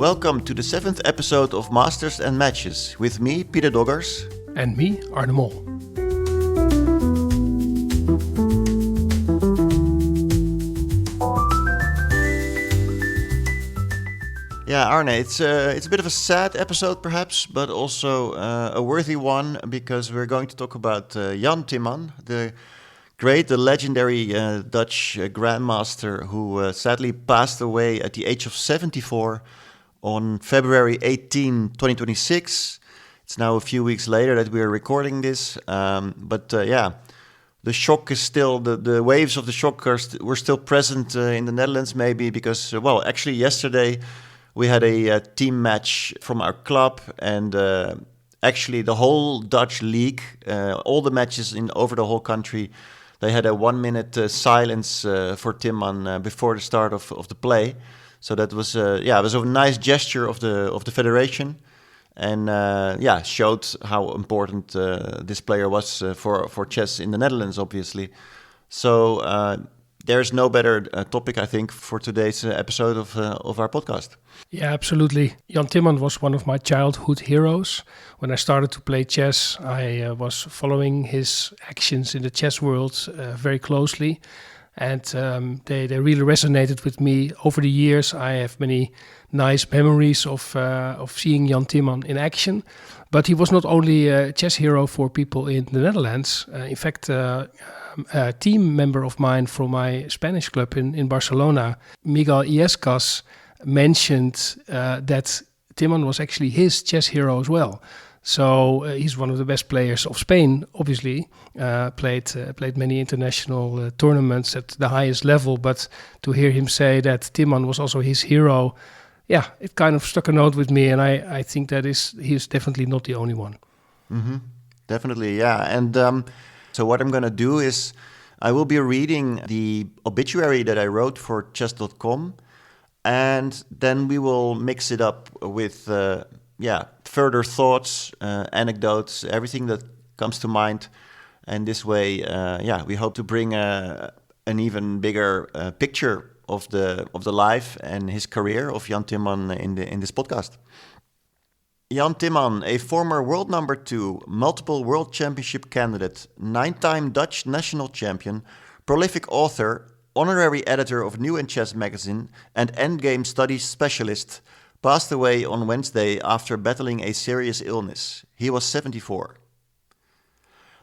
Welcome to the 7th episode of Masters and Matches with me, Peter Doggers. And me, Arne Moll. Yeah, Arne, it's a bit of a sad episode perhaps, but also a worthy one because we're going to talk about Jan Timman, the legendary Dutch grandmaster who sadly passed away at the age of 74 on February 18, 2026. It's now a few weeks later that we are recording this, but the shock is still, the waves of the shock were still present in the Netherlands maybe because, actually yesterday we had a team match from our club and actually the whole Dutch league, all the matches over the whole country, they had a 1 minute silence for Timman before the start of the play. So that was it was a nice gesture of the federation, and showed how important this player was for chess in the Netherlands, obviously. So there's no better topic, I think, for today's episode of our podcast. Yeah, absolutely. Jan Timman was one of my childhood heroes. When I started to play chess, I was following his actions in the chess world very closely. And they really resonated with me over the years. I have many nice memories of seeing Jan Timman in action. But he was not only a chess hero for people in the Netherlands. In fact, a team member of mine from my Spanish club in Barcelona, Miguel Iescas, mentioned that Timman was actually his chess hero as well. So he's one of the best players of Spain, obviously. Played many international tournaments at the highest level. But to hear him say that Timman was also his hero, yeah, it kind of struck a note with me. And I think that he's definitely not the only one. Mm-hmm. Definitely, yeah. And so what I'm going to do is I will be reading the obituary that I wrote for chess.com. And then we will mix it up with further thoughts, anecdotes, everything that comes to mind. And this way, we hope to bring an even bigger picture of the life and his career of Jan Timman in this podcast. Jan Timman, a former world number 2, multiple world championship candidate, 9-time Dutch national champion, prolific author, honorary editor of New and Chess magazine, and endgame studies specialist, passed away on Wednesday after battling a serious illness. He was 74.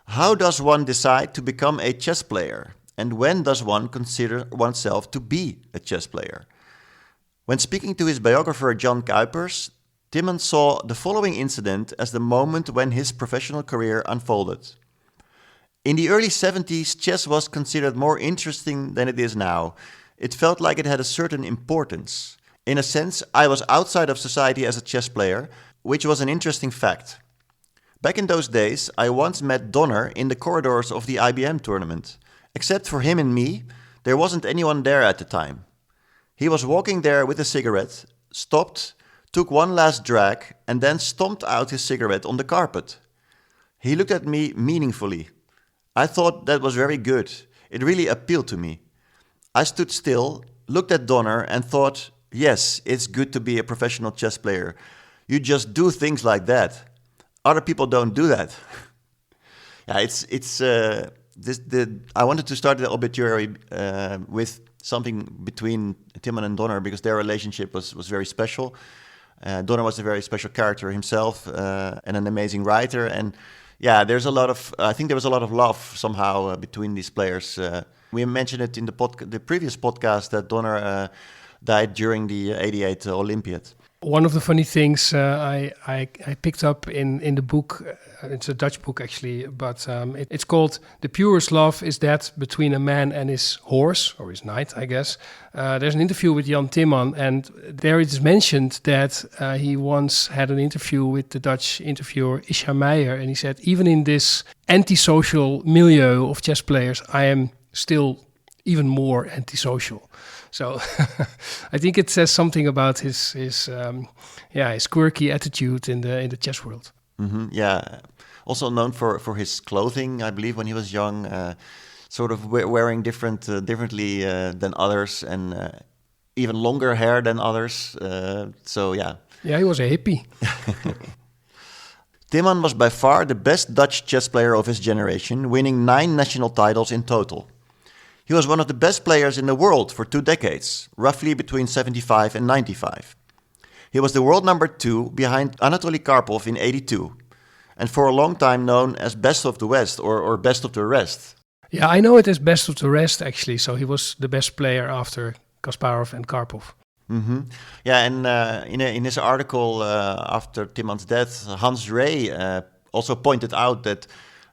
How does one decide to become a chess player? And when does one consider oneself to be a chess player? When speaking to his biographer Jan Kuipers, Timman saw the following incident as the moment when his professional career unfolded. In the early 70s, chess was considered more interesting than it is now. It felt like it had a certain importance. In a sense, I was outside of society as a chess player, which was an interesting fact. Back in those days, I once met Donner in the corridors of the IBM tournament. Except for him and me, there wasn't anyone there at the time. He was walking there with a cigarette, stopped, took one last drag, and then stomped out his cigarette on the carpet. He looked at me meaningfully. I thought that was very good. It really appealed to me. I stood still, looked at Donner, and thought, yes, it's good to be a professional chess player. You just do things like that. Other people don't do that. I wanted to start the obituary with something between Timman and Donner because their relationship was very special. Donner was a very special character himself and an amazing writer. And I think there was a lot of love somehow between these players. We mentioned it in the previous podcast that Donner died during the 88 Olympiad. One of the funny things I picked up in the book, it's a Dutch book actually, but it's called The Purest Love is That Between a Man and His Horse, or his knight, I guess. There's an interview with Jan Timman, and there it is mentioned that he once had an interview with the Dutch interviewer Isha Meijer, and he said, even in this antisocial milieu of chess players, I am still even more antisocial. So I think it says something about his quirky attitude in the chess world. Mm-hmm, yeah, also known for his clothing, I believe, when he was young, sort of wearing differently than others, and even longer hair than others. So yeah. Yeah, he was a hippie. Timman was by far the best Dutch chess player of his generation, winning 9 national titles in total. He was one of the best players in the world for 2 decades, roughly between 75 and 95. He was the world number 2 behind Anatoly Karpov in 82, and for a long time known as best of the West or best of the rest. Yeah, I know it as best of the rest, actually. So he was the best player after Kasparov and Karpov. Mm-hmm. Yeah, and in his article after Timman's death, Hans Rey also pointed out that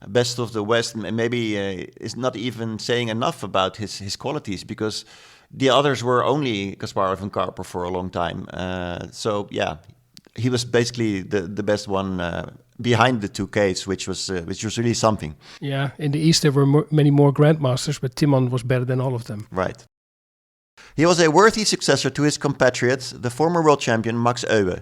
best of the West maybe is not even saying enough about his qualities, because the others were only Kasparov and Karpov for a long time. So yeah, he was basically the best one behind the 2Ks, which was really something. Yeah, in the East there were many more grandmasters, but Timman was better than all of them. Right. He was a worthy successor to his compatriot, the former world champion Max Euwe.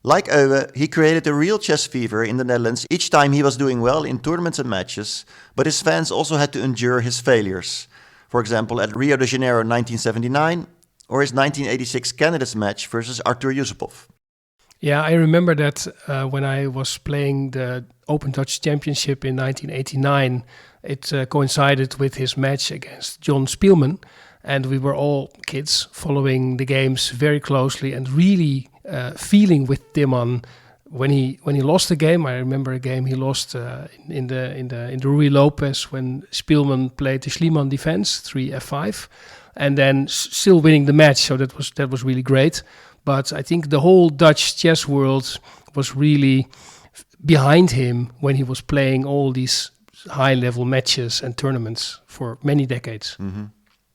Like Euwe, he created a real chess fever in the Netherlands each time he was doing well in tournaments and matches, but his fans also had to endure his failures. For example, at Rio de Janeiro 1979, or his 1986 candidates match versus Arthur Yusupov. Yeah, I remember that when I was playing the Open Dutch Championship in 1989, it coincided with his match against John Spielman. And we were all kids following the games very closely and really feeling with Timman when he lost the game. I remember a game he lost in the Ruy Lopez when Spielman played the Schliemann defense 3F5, and then still winning the match. So that was really great. But I think the whole Dutch chess world was really behind him when he was playing all these high-level matches and tournaments for many decades. Mm-hmm.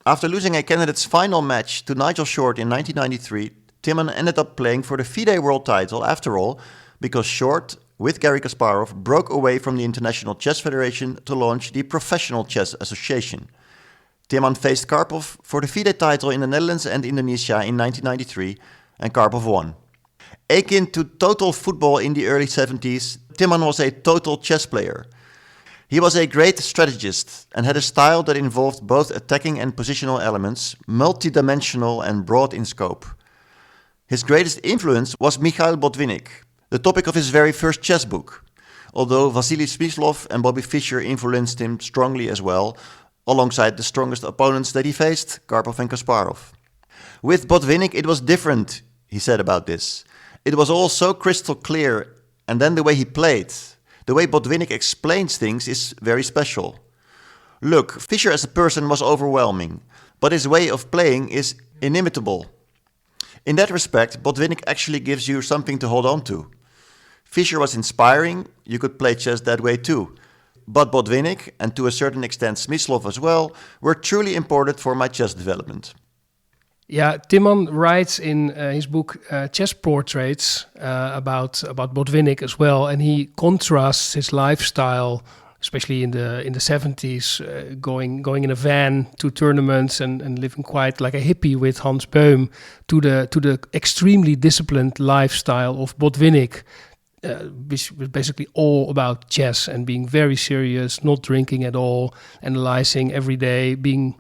After losing a candidate's final match to Nigel Short in 1993, Timman ended up playing for the FIDE world title after all, because Short, with Garry Kasparov, broke away from the International Chess Federation to launch the Professional Chess Association. Timman faced Karpov for the FIDE title in the Netherlands and Indonesia in 1993, and Karpov won. Akin to total football in the early 70s, Timman was a total chess player. He was a great strategist and had a style that involved both attacking and positional elements, multidimensional and broad in scope. His greatest influence was Mikhail Botvinnik, the topic of his very first chess book, although Vasily Smyslov and Bobby Fischer influenced him strongly as well, alongside the strongest opponents that he faced, Karpov and Kasparov. With Botvinnik it was different, he said about this. It was all so crystal clear, and then the way he played. The way Botvinnik explains things is very special. Look, Fischer as a person was overwhelming, but his way of playing is inimitable. In that respect, Botvinnik actually gives you something to hold on to. Fischer was inspiring, you could play chess that way too. But Botvinnik, and to a certain extent Smyslov as well, were truly important for my chess development. Yeah, Timman writes in his book Chess Portraits about Botvinnik as well, and he contrasts his lifestyle, especially in the 70s, going in a van to tournaments and living quite like a hippie with Hans Boehm, to the extremely disciplined lifestyle of Botvinnik, which was basically all about chess and being very serious, not drinking at all, analyzing every day, being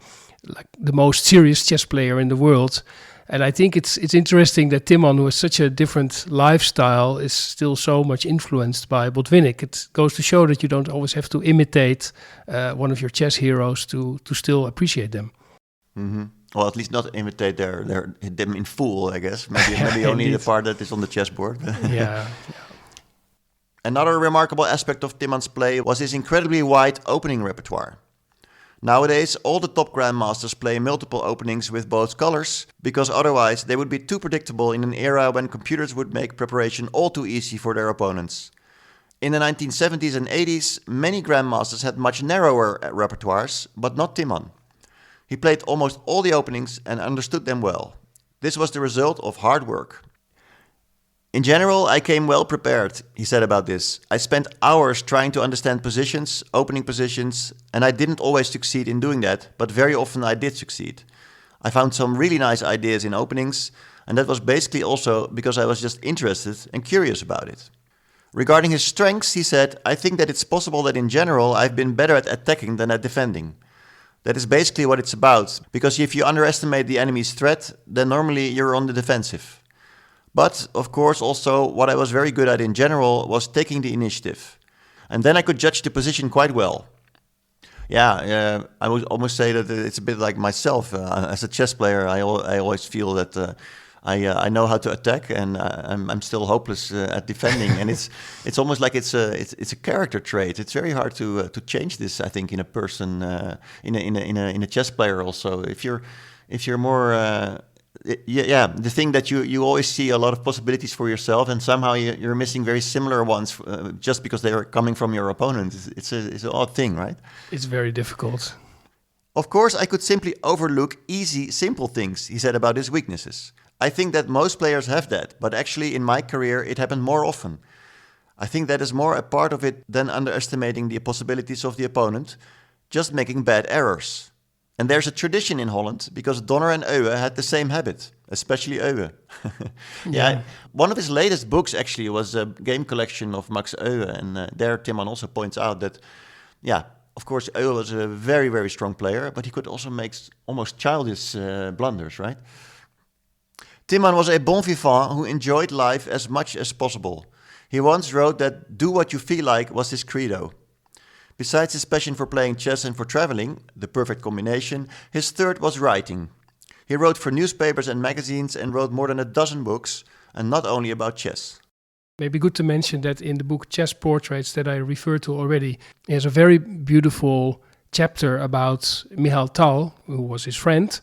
like the most serious chess player in the world. And I think it's interesting that Timman, who has such a different lifestyle, is still so much influenced by Botvinnik. It goes to show that you don't always have to imitate one of your chess heroes to still appreciate them. Mm-hmm. Well, at least not imitate them in full, I guess. Maybe only the part that is on the chessboard. Yeah. Another remarkable aspect of Timman's play was his incredibly wide opening repertoire. Nowadays, all the top grandmasters play multiple openings with both colors, because otherwise they would be too predictable in an era when computers would make preparation all too easy for their opponents. In the 1970s and 80s, many grandmasters had much narrower repertoires, but not Timman. He played almost all the openings and understood them well. This was the result of hard work. In general, I came well prepared, he said about this. I spent hours trying to understand positions, opening positions, and I didn't always succeed in doing that, but very often I did succeed. I found some really nice ideas in openings, and that was basically also because I was just interested and curious about it. Regarding his strengths, he said, I think that it's possible that in general I've been better at attacking than at defending. That is basically what it's about, because if you underestimate the enemy's threat, then normally you're on the defensive. But, of course, also what I was very good at in general was taking the initiative. And then I could judge the position quite well. Yeah, I would almost say that it's a bit like myself. As a chess player, I always feel that I know how to attack, and I'm still hopeless at defending. And it's almost like it's a character trait. It's very hard to change this, I think, in a person, in a chess player. Also, if you're more the thing that you always see a lot of possibilities for yourself, and somehow you're missing very similar ones just because they are coming from your opponent. It's an odd thing, right? It's very difficult. Of course, I could simply overlook easy, simple things, he said about his weaknesses. I think that most players have that, but actually in my career it happened more often. I think that is more a part of it than underestimating the possibilities of the opponent, just making bad errors. And there's a tradition in Holland, because Donner and Euwe had the same habit, especially Euwe. Yeah. One of his latest books actually was a game collection of Max Euwe, and there Timman also points out that, of course, Euwe was a very, very strong player, but he could also make almost childish blunders, right? Timman was a bon vivant who enjoyed life as much as possible. He once wrote that do what you feel like was his credo. Besides his passion for playing chess and for traveling, the perfect combination, his third was writing. He wrote for newspapers and magazines and wrote more than a dozen books, and not only about chess. Maybe good to mention that in the book Chess Portraits that I referred to already, there's a very beautiful chapter about Michal Tal, who was his friend.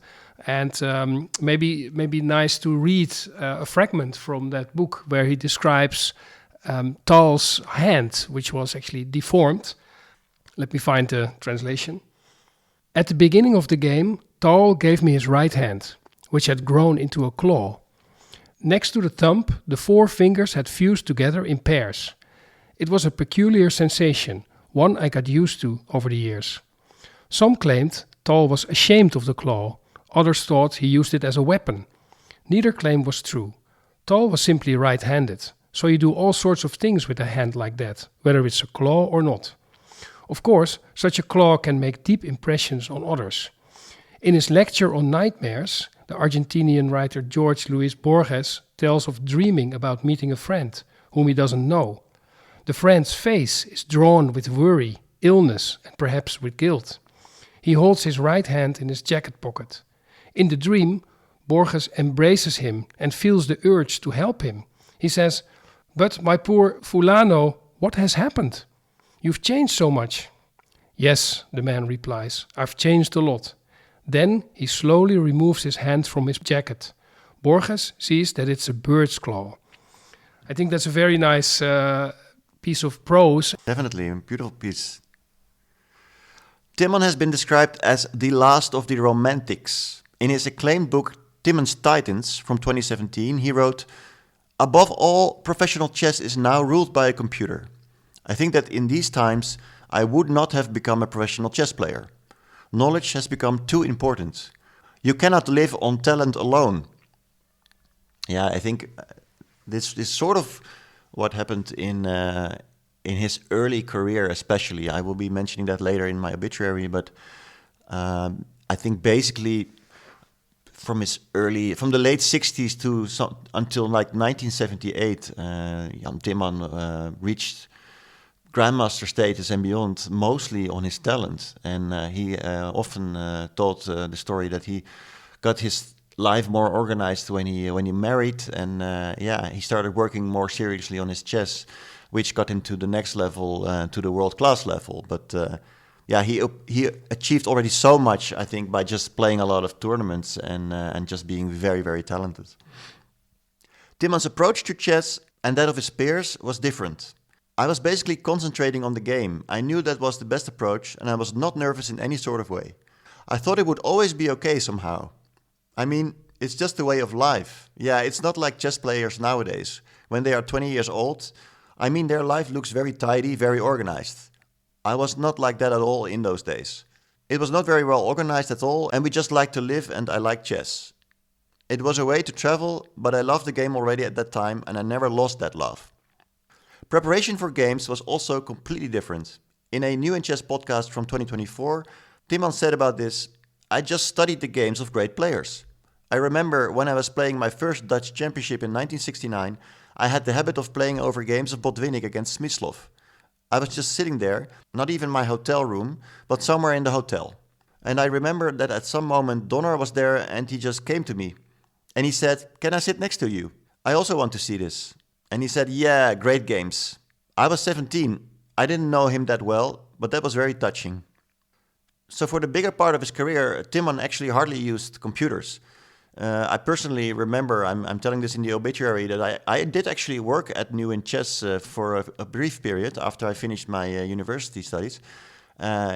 And maybe nice to read a fragment from that book where he describes Tal's hand, which was actually deformed. Let me find the translation. At the beginning of the game, Tal gave me his right hand, which had grown into a claw. Next to the thumb, the 4 fingers had fused together in pairs. It was a peculiar sensation, one I got used to over the years. Some claimed Tal was ashamed of the claw. Others thought he used it as a weapon. Neither claim was true. Tal was simply right-handed, so you do all sorts of things with a hand like that, whether it's a claw or not. Of course, such a claw can make deep impressions on others. In his lecture on nightmares, the Argentinian writer Jorge Luis Borges tells of dreaming about meeting a friend whom he doesn't know. The friend's face is drawn with worry, illness, and perhaps with guilt. He holds his right hand in his jacket pocket. In the dream, Borges embraces him and feels the urge to help him. He says, "But my poor Fulano, what has happened? You've changed so much." "Yes," the man replies, "I've changed a lot." Then he slowly removes his hand from his jacket. Borges sees that it's a bird's claw. I think that's a very nice piece of prose. Definitely, a beautiful piece. Timman has been described as the last of the romantics. In his acclaimed book, Timman's Titans, from 2017, he wrote, "Above all, professional chess is now ruled by a computer. I think that in these times, I would not have become a professional chess player. Knowledge has become too important. You cannot live on talent alone." Yeah, I think this is sort of what happened in his early career, especially. I will be mentioning that later in my obituary, but I think basically from the late 60s until like 1978, Jan Timman reached grandmaster status and beyond, mostly on his talent. And he often told the story that he got his life more organized when he married, and he started working more seriously on his chess, which got him to the next level, to the world class level. But he achieved already so much, I think, by just playing a lot of tournaments and just being very, very talented. Timman's approach to chess and that of his peers was different. "I was basically concentrating on the game. I knew that was the best approach, and I was not nervous in any sort of way. I thought it would always be okay somehow. I mean, it's just the way of life. Yeah, it's not like chess players nowadays. When they are 20 years old, I mean, their life looks very tidy, very organized. I was not like that at all in those days. It was not very well organized at all, and we just liked to live, and I liked chess. It was a way to travel, but I loved the game already at that time, and I never lost that love." Preparation for games was also completely different. In a New in Chess podcast from 2024, Timman said about this, "I just studied the games of great players. I remember when I was playing my first Dutch championship in 1969, I had the habit of playing over games of Botvinnik against Smyslov. I was just sitting there, not even my hotel room, but somewhere in the hotel. And I remember that at some moment Donner was there and he just came to me. And he said, 'Can I sit next to you? I also want to see this.' And he said, 'Yeah, great games.' I was 17. I didn't know him that well, but that was very touching." So for the bigger part of his career, Timman actually hardly used computers. I personally remember, I'm telling this in the obituary, that I did actually work at New in Chess for a brief period after I finished my university studies.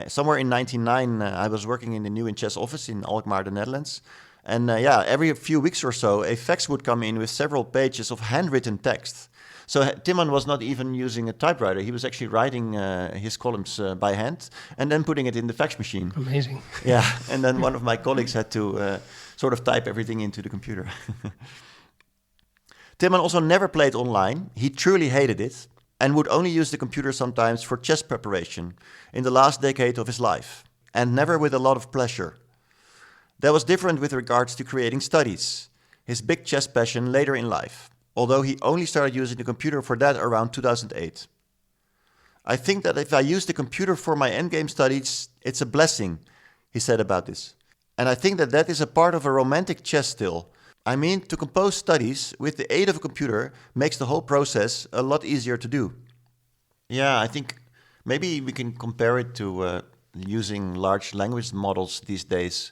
Somewhere in 1999, I was working in the New in Chess office in Alkmaar, the Netherlands. And every few weeks or so, a fax would come in with several pages of handwritten text. So Timman was not even using a typewriter. He was actually writing his columns by hand and then putting it in the fax machine. Amazing. Yeah, and then one of my colleagues had to sort of type everything into the computer. Timman also never played online. He truly hated it and would only use the computer sometimes for chess preparation in the last decade of his life, and never with a lot of pleasure. That was different with regards to creating studies, his big chess passion later in life, although he only started using the computer for that around 2008. "I think that if I use the computer for my endgame studies, it's a blessing," he said about this. "And I think that that is a part of a romantic chess still. I mean, to compose studies with the aid of a computer makes the whole process a lot easier to do." Yeah, I think maybe we can compare it to using large language models these days.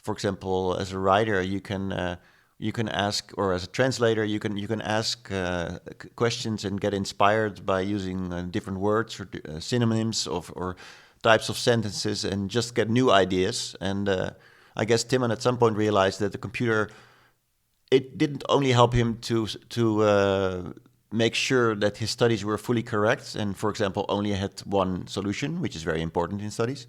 For example, as a writer, you can ask, or as a translator, you can ask questions and get inspired by using different words or synonyms or types of sentences, and just get new ideas. And I guess Timman at some point realized that the computer, it didn't only help him to make sure that his studies were fully correct, and for example only had one solution, which is very important in studies.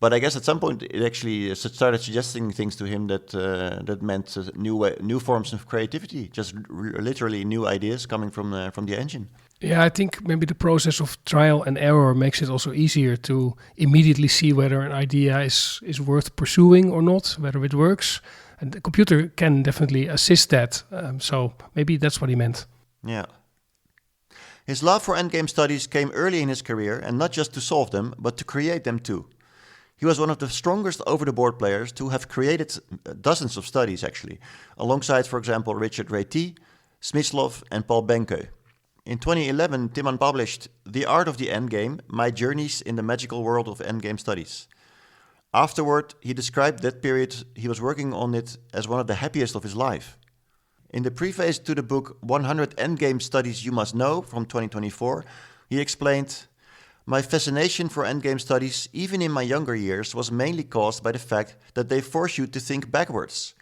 But I guess at some point it actually started suggesting things to him that meant new forms of creativity, just literally new ideas coming from the engine. Yeah, I think maybe the process of trial and error makes it also easier to immediately see whether an idea is worth pursuing or not, whether it works. And the computer can definitely assist that. So maybe that's what he meant. Yeah. His love for endgame studies came early in his career, and not just to solve them, but to create them too. He was one of the strongest over-the-board players to have created dozens of studies, actually, alongside, for example, Richard Reti, Smyslov, and Paul Benke. In 2011, Timman published The Art of the Endgame, My Journeys in the Magical World of Endgame Studies. Afterward, he described that period he was working on it as one of the happiest of his life. In the preface to the book 100 Endgame Studies You Must Know from 2024, he explained, "My fascination for endgame studies, even in my younger years, was mainly caused by the fact that they force you to think backwards.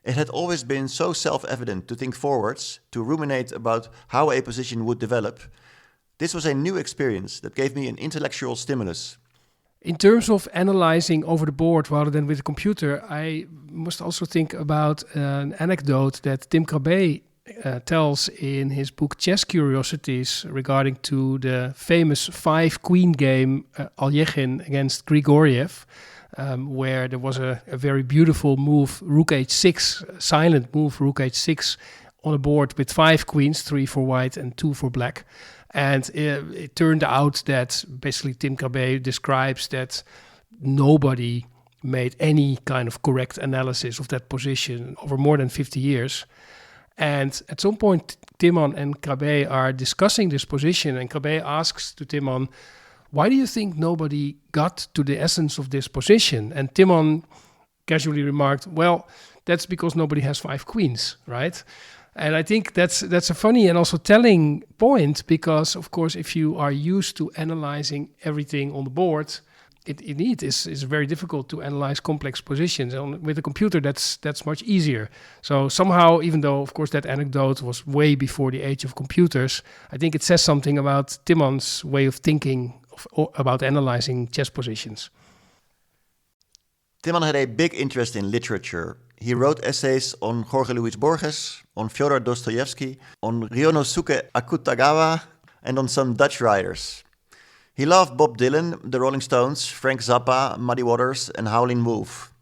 It had always been so self-evident to think forwards, to ruminate about how a position would develop. This was a new experience that gave me an intellectual stimulus." In terms of analyzing over the board rather than with a computer, I must also think about an anecdote that Tim Krabbe tells in his book Chess Curiosities regarding to the famous 5-queen game Aljechin against Grigoriev, where there was a very beautiful move, Rook H6, silent move, Rook H6, on a board with 5 queens, 3 for white and 2 for black. And it turned out that basically Tim Krabbe describes that nobody made any kind of correct analysis of that position over more than 50 years. And at some point, Timman and Krabbe are discussing this position, and Krabbe asks to Timman, "Why do you think nobody got to the essence of this position?" And Timman casually remarked, "Well, that's because nobody has 5 queens, right?" And I think that's a funny and also telling point, because, of course, if you are used to analyzing everything on the board, it indeed is very difficult to analyze complex positions. And with a computer, that's much easier. So somehow, even though, of course, that anecdote was way before the age of computers, I think it says something about Timman's way of thinking about analyzing chess positions. Timman had a big interest in literature. He wrote essays on Jorge Luis Borges, on Fyodor Dostoevsky, on Ryonosuke Akutagawa, and on some Dutch writers. He loved Bob Dylan, the Rolling Stones, Frank Zappa, Muddy Waters, and Howlin' Wolf.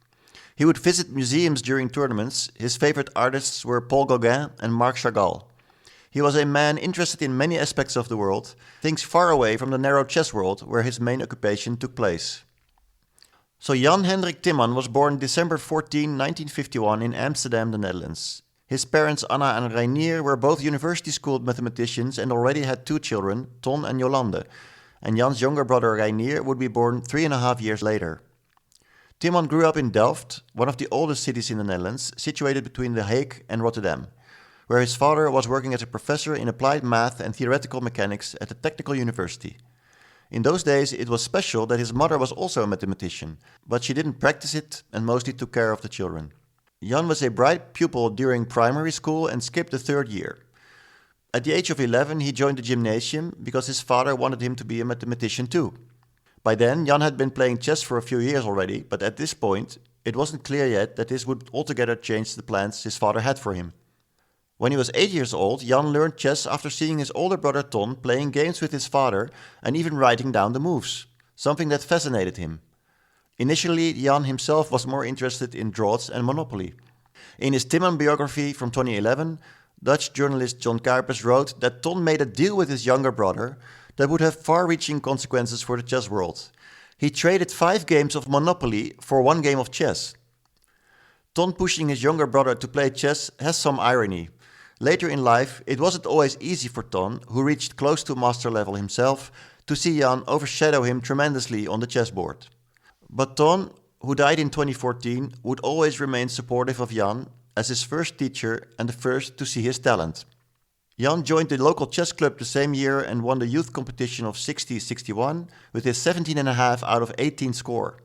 He would visit museums during tournaments. His favorite artists were Paul Gauguin and Marc Chagall. He was a man interested in many aspects of the world, things far away from the narrow chess world where his main occupation took place. So Jan Hendrik Timman was born December 14, 1951 in Amsterdam, the Netherlands. His parents Anna and Reinier were both university-schooled mathematicians and already had 2 children, Ton and Jolande. And Jan's younger brother Reinier would be born 3.5 years later. Timman grew up in Delft, one of the oldest cities in the Netherlands, situated between The Hague and Rotterdam, where his father was working as a professor in applied math and theoretical mechanics at the Technical University. In those days, it was special that his mother was also a mathematician, but she didn't practice it and mostly took care of the children. Jan was a bright pupil during primary school and skipped the 3rd year. At the age of 11, he joined the gymnasium because his father wanted him to be a mathematician too. By then, Jan had been playing chess for a few years already, but at this point, it wasn't clear yet that this would altogether change the plans his father had for him. When he was 8 years old, Jan learned chess after seeing his older brother Ton playing games with his father and even writing down the moves, something that fascinated him. Initially, Jan himself was more interested in draughts and Monopoly. In his Timman biography from 2011, Dutch journalist John Kuipers wrote that Ton made a deal with his younger brother that would have far-reaching consequences for the chess world. He traded 5 games of Monopoly for 1 game of chess. Ton pushing his younger brother to play chess has some irony. Later in life, it wasn't always easy for Ton, who reached close to master level himself, to see Jan overshadow him tremendously on the chessboard. But Ton, who died in 2014, would always remain supportive of Jan as his first teacher and the first to see his talent. Jan joined the local chess club the same year and won the youth competition of 60-61 with his 17.5 out of 18 score.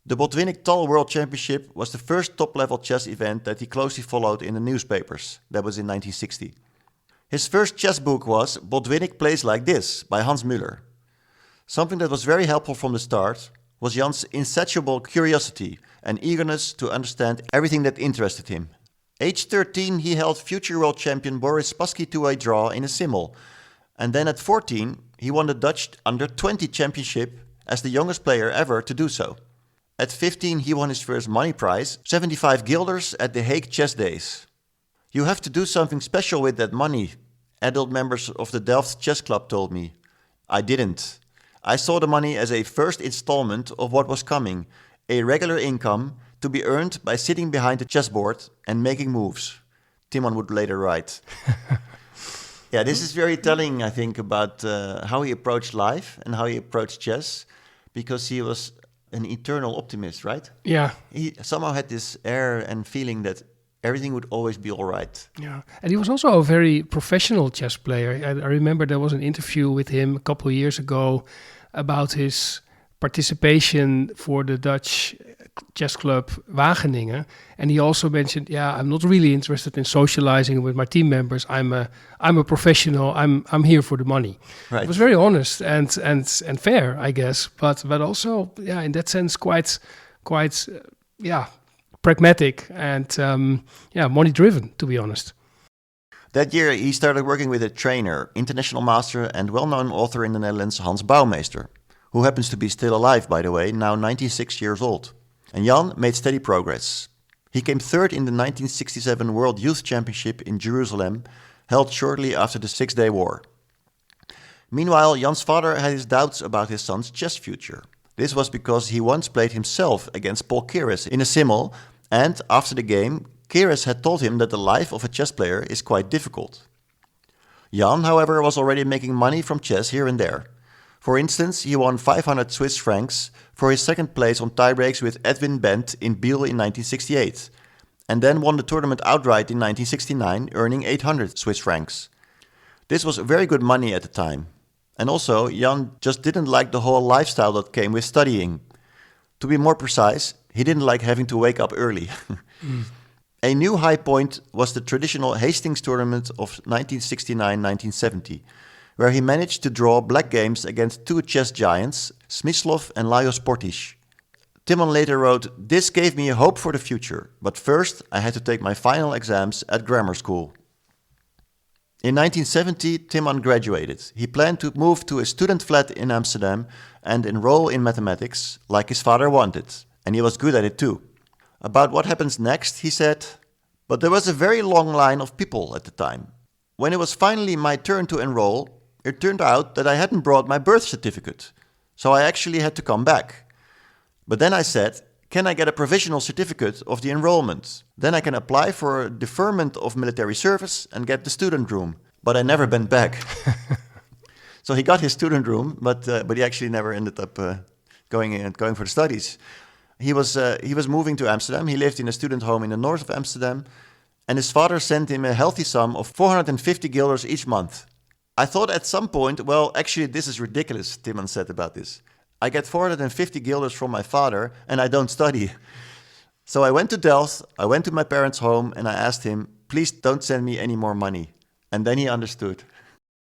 The Botwinnik Tal World Championship was the first top-level chess event that he closely followed in the newspapers. That was in 1960. His first chess book was Botwinnik Plays Like This by Hans Müller. Something that was very helpful from the start was Jan's insatiable curiosity and eagerness to understand everything that interested him. Age 13, he held future world champion Boris Spassky to a draw in a simul. And then at 14, he won the Dutch Under-20 championship as the youngest player ever to do so. At 15, he won his first money prize, 75 guilders at the Hague Chess Days. You have to do something special with that money, adult members of the Delft Chess Club told me. I didn't. I saw the money as a first installment of what was coming, a regular income to be earned by sitting behind the chessboard and making moves. Timman would later write. Yeah, this is very telling, I think, about how he approached life and how he approached chess, because he was an eternal optimist, right? Yeah. He somehow had this air and feeling that everything would always be all right. Yeah, and he was also a very professional chess player. I remember there was an interview with him a couple of years ago about his participation for the Dutch chess club Wageningen, and he also mentioned, "Yeah, I'm not really interested in socializing with my team members. I'm a professional. I'm here for the money." Right. It was very honest and fair, I guess, but also, yeah, in that sense, quite pragmatic and money driven, to be honest. That year, he started working with a trainer, international master and well-known author in the Netherlands, Hans Bouwmeester, who happens to be still alive, by the way, now 96 years old. And Jan made steady progress. He came third in the 1967 World Youth Championship in Jerusalem, held shortly after the Six-Day War. Meanwhile, Jan's father had his doubts about his son's chess future. This was because he once played himself against Paul Keres in a simul, and after the game, Keres had told him that the life of a chess player is quite difficult. Jan, however, was already making money from chess here and there. For instance, he won 500 Swiss francs for his second place on tiebreaks with Edwin Bent in Biel in 1968, and then won the tournament outright in 1969, earning 800 Swiss francs. This was very good money at the time. And also, Jan just didn't like the whole lifestyle that came with studying. To be more precise, he didn't like having to wake up early. A new high point was the traditional Hastings tournament of 1969-1970, where he managed to draw black games against 2 chess giants, Smyslov and Lajos Portiš. Timman later wrote, "This gave me a hope for the future, but first I had to take my final exams at grammar school." In 1970, Timman graduated. He planned to move to a student flat in Amsterdam and enroll in mathematics, like his father wanted. And he was good at it too. About what happens next, he said, "But there was a very long line of people at the time. When it was finally my turn to enroll, it turned out that I hadn't brought my birth certificate, so I actually had to come back. But then I said, can I get a provisional certificate of the enrollment? Then I can apply for a deferment of military service and get the student room. But I never went back." So he got his student room, but he actually never ended up going for the studies. He was moving to Amsterdam. He lived in a student home in the north of Amsterdam, and his father sent him a healthy sum of 450 guilders each month. "I thought at some point, well, actually this is ridiculous," Timman said about this. "I get 450 guilders from my father and I don't study." So I went to Delft, I went to my parents' home and I asked him, "Please don't send me any more money." And then he understood.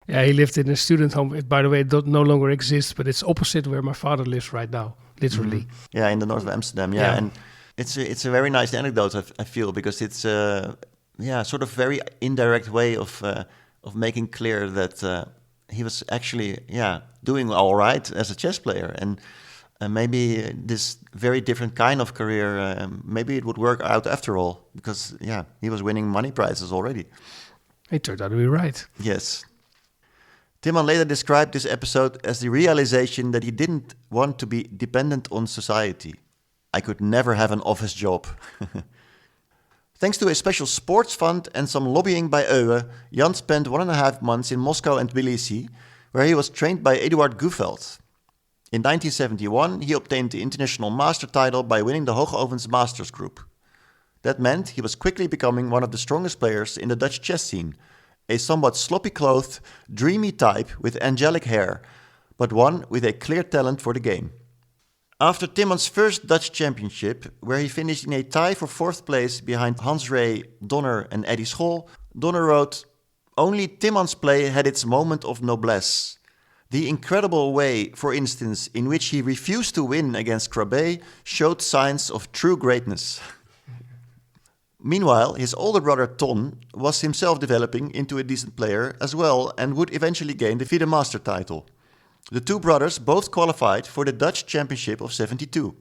Yeah, he lived in a student home. It, by the way, it no longer exists, but it's opposite where my father lives right now, literally. Mm-hmm. Yeah, in the north of Amsterdam. Yeah, and it's a very nice anecdote, I feel, because it's sort of very indirect way of making clear that he was actually doing all right as a chess player, and maybe this very different kind of career, maybe it would work out after all, because he was winning money prizes already. It turned out to be right. Yes. Timman later described this episode as the realization that he didn't want to be dependent on society. "I could never have an office job." Thanks to a special sports fund and some lobbying by Euwe, Jan spent 1.5 months in Moscow and Tbilisi, where he was trained by Eduard Gufeld. In 1971, he obtained the international master title by winning the Hoogovens Masters Group. That meant he was quickly becoming one of the strongest players in the Dutch chess scene, a somewhat sloppy-clothed, dreamy type with angelic hair, but one with a clear talent for the game. After Timman's first Dutch championship, where he finished in a tie for 4th place behind Hans Ray, Donner and Eddie Scholl, Donner wrote, "Only Timman's play had its moment of noblesse. The incredible way, for instance, in which he refused to win against Krabbe showed signs of true greatness." Meanwhile, his older brother Ton was himself developing into a decent player as well and would eventually gain the FIDE Master title. The two brothers both qualified for the Dutch Championship of '72.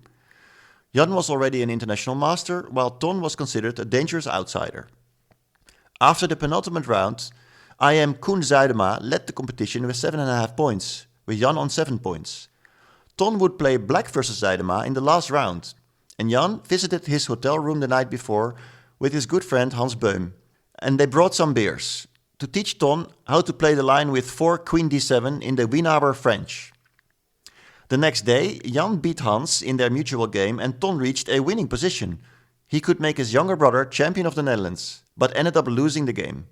Jan was already an international master, while Ton was considered a dangerous outsider. After the penultimate round, IM Koen Zuidema led the competition with 7.5 points, with Jan on 7 points. Ton would play black versus Zuidema in the last round, and Jan visited his hotel room the night before with his good friend Hans Beum, and they brought some beers to teach Ton how to play the line with 4 Queen D7 in the Wienaber French. The next day, Jan beat Hans in their mutual game and Ton reached a winning position. He could make his younger brother champion of the Netherlands, but ended up losing the game.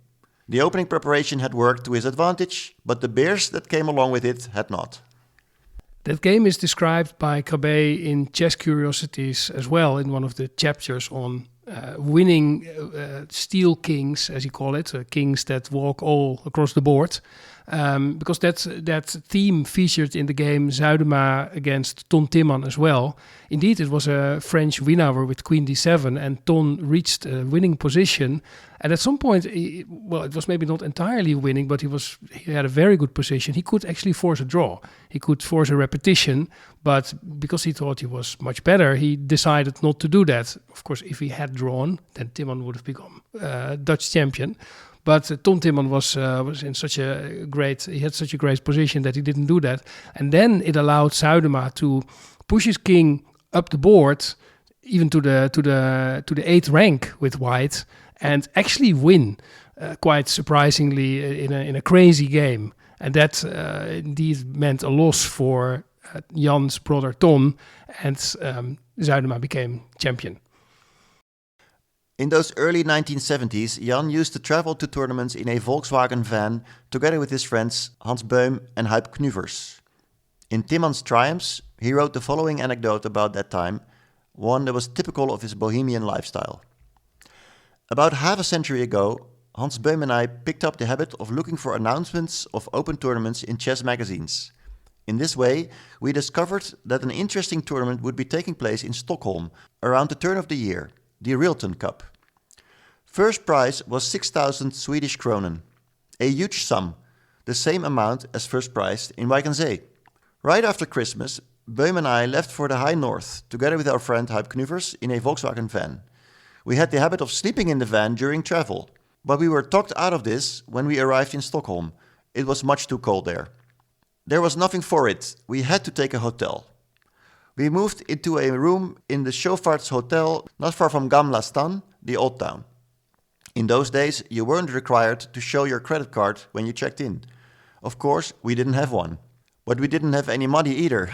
The opening preparation had worked to his advantage, but the beers that came along with it had not. That game is described by Krabbe in Chess Curiosities as well, in one of the chapters on winning steel kings, as you call it, kings that walk all across the board. Because that theme featured in the game Zuidema against Ton Timman as well. Indeed, it was a French Wienaber with Queen D7, and Ton reached a winning position. And at some point, it was maybe not entirely winning, but he had a very good position. He could actually force a draw. He could force a repetition, but because he thought he was much better, he decided not to do that. Of course, if he had drawn, then Timman would have become Dutch champion. But Ton Timman was in he had such a great position that he didn't do that. And then it allowed Zuidema to push his king up the board, even to the 8th rank with white, and actually win, quite surprisingly, in a crazy game. And that indeed meant a loss for Jan's brother Ton, and Zuidema became champion. In those early 1970s, Jan used to travel to tournaments in a Volkswagen van together with his friends Hans Beum and Huip Knuvers. In Timman's Triumphs, he wrote the following anecdote about that time, one that was typical of his bohemian lifestyle. About half a century ago, Hans Beum and I picked up the habit of looking for announcements of open tournaments in chess magazines. In this way, we discovered that an interesting tournament would be taking place in Stockholm around the turn of the year, the Rilton Cup. First prize was 6,000 Swedish kronen. a huge sum, the same amount as first prize in Wijk aan Zee. Right after Christmas, Beum and I left for the high north, together with our friend Huib Knuvers in a Volkswagen van. We had the habit of sleeping in the van during travel, but we were talked out of this when we arrived in Stockholm. It was much too cold there. There was nothing for it. We had to take a hotel. We moved into a room in the Schofarts Hotel, not far from Gamla Stan, the old town. In those days, you weren't required to show your credit card when you checked in. Of course, we didn't have one. But we didn't have any money either.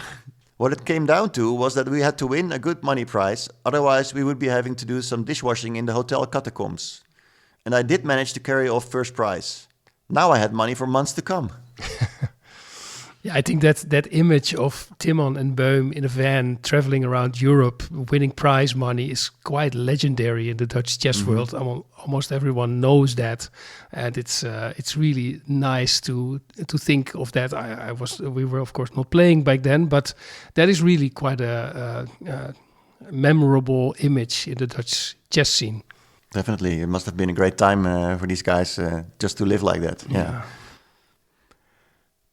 What it came down to was that we had to win a good money prize, otherwise we would be having to do some dishwashing in the hotel catacombs. And I did manage to carry off first prize. Now I had money for months to come. Yeah, I think that image of Timman and Beum in a van traveling around Europe, winning prize money, is quite legendary in the Dutch chess world. Almost everyone knows that, and it's really nice to think of that. We were of course not playing back then, but that is really quite a memorable image in the Dutch chess scene. Definitely, it must have been a great time for these guys just to live like that. Yeah.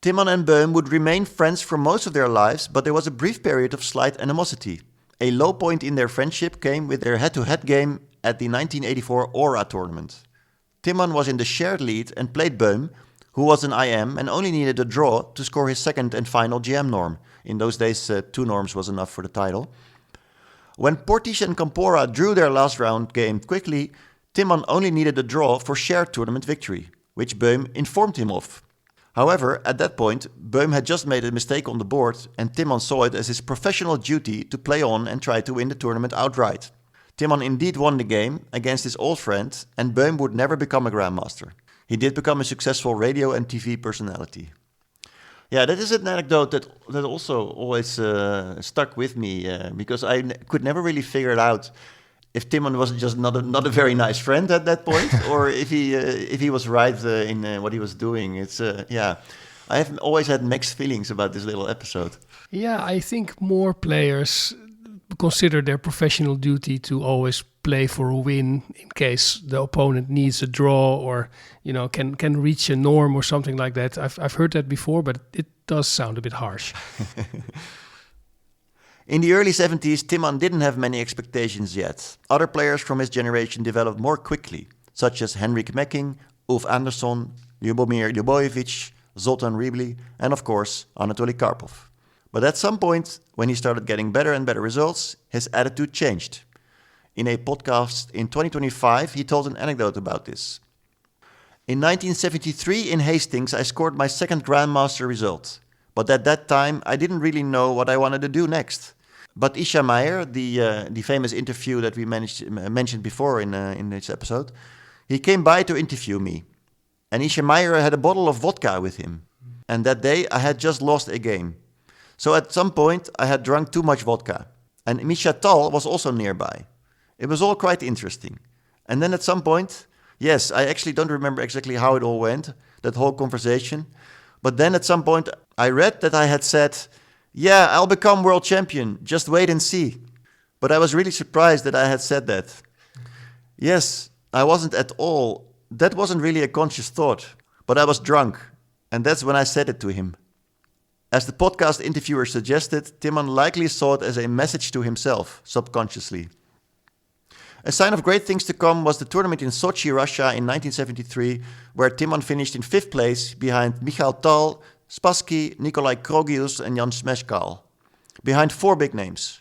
Timman and Beum would remain friends for most of their lives, but there was a brief period of slight animosity. A low point in their friendship came with their head-to-head game at the 1984 Aura tournament. Timman was in the shared lead and played Beum, who was an IM and only needed a draw to score his second and final GM norm. In those days, 2 norms was enough for the title. When Portisch and Campora drew their last round game quickly, Timman only needed a draw for shared tournament victory, which Beum informed him of. However, at that point, Beum had just made a mistake on the board and Timman saw it as his professional duty to play on and try to win the tournament outright. Timman indeed won the game against his old friend and Beum would never become a grandmaster. He did become a successful radio and TV personality. Yeah, that is an anecdote that also always stuck with me because I could never really figure it out if Timman was just not a very nice friend at that point, or if he was right in what he was doing. It's I have always had mixed feelings about this little episode. Yeah, I think more players consider their professional duty to always play for a win in case the opponent needs a draw or can reach a norm or something like that. I've heard that before, but it does sound a bit harsh. In the early 70s, Timman didn't have many expectations yet. Other players from his generation developed more quickly, such as Henrik Mecking, Ulf Andersson, Ljubomir Ljubojevic, Zoltan Ribli, and of course, Anatoly Karpov. But at some point, when he started getting better and better results, his attitude changed. In a podcast in 2025, he told an anecdote about this. In 1973 in Hastings, I scored my second Grandmaster result. But at that time, I didn't really know what I wanted to do next. But Isha Meijer, the famous interview that we mentioned before in this episode, he came by to interview me. And Isha Meijer had a bottle of vodka with him. And that day, I had just lost a game. So at some point, I had drunk too much vodka. And Misha Tal was also nearby. It was all quite interesting. And then at some point, yes, I actually don't remember exactly how it all went, that whole conversation. But then at some point, I read that I had said, yeah, I'll become world champion, just wait and see. But I was really surprised that I had said that. Yes, I wasn't at all. That wasn't really a conscious thought. But I was drunk. And that's when I said it to him. As the podcast interviewer suggested, Timman likely saw it as a message to himself, subconsciously. A sign of great things to come was the tournament in Sochi, Russia in 1973, where Timman finished in 5th place behind Michael Tal, Spassky, Nikolai Krogius and Jan Smeskal, behind 4 big names.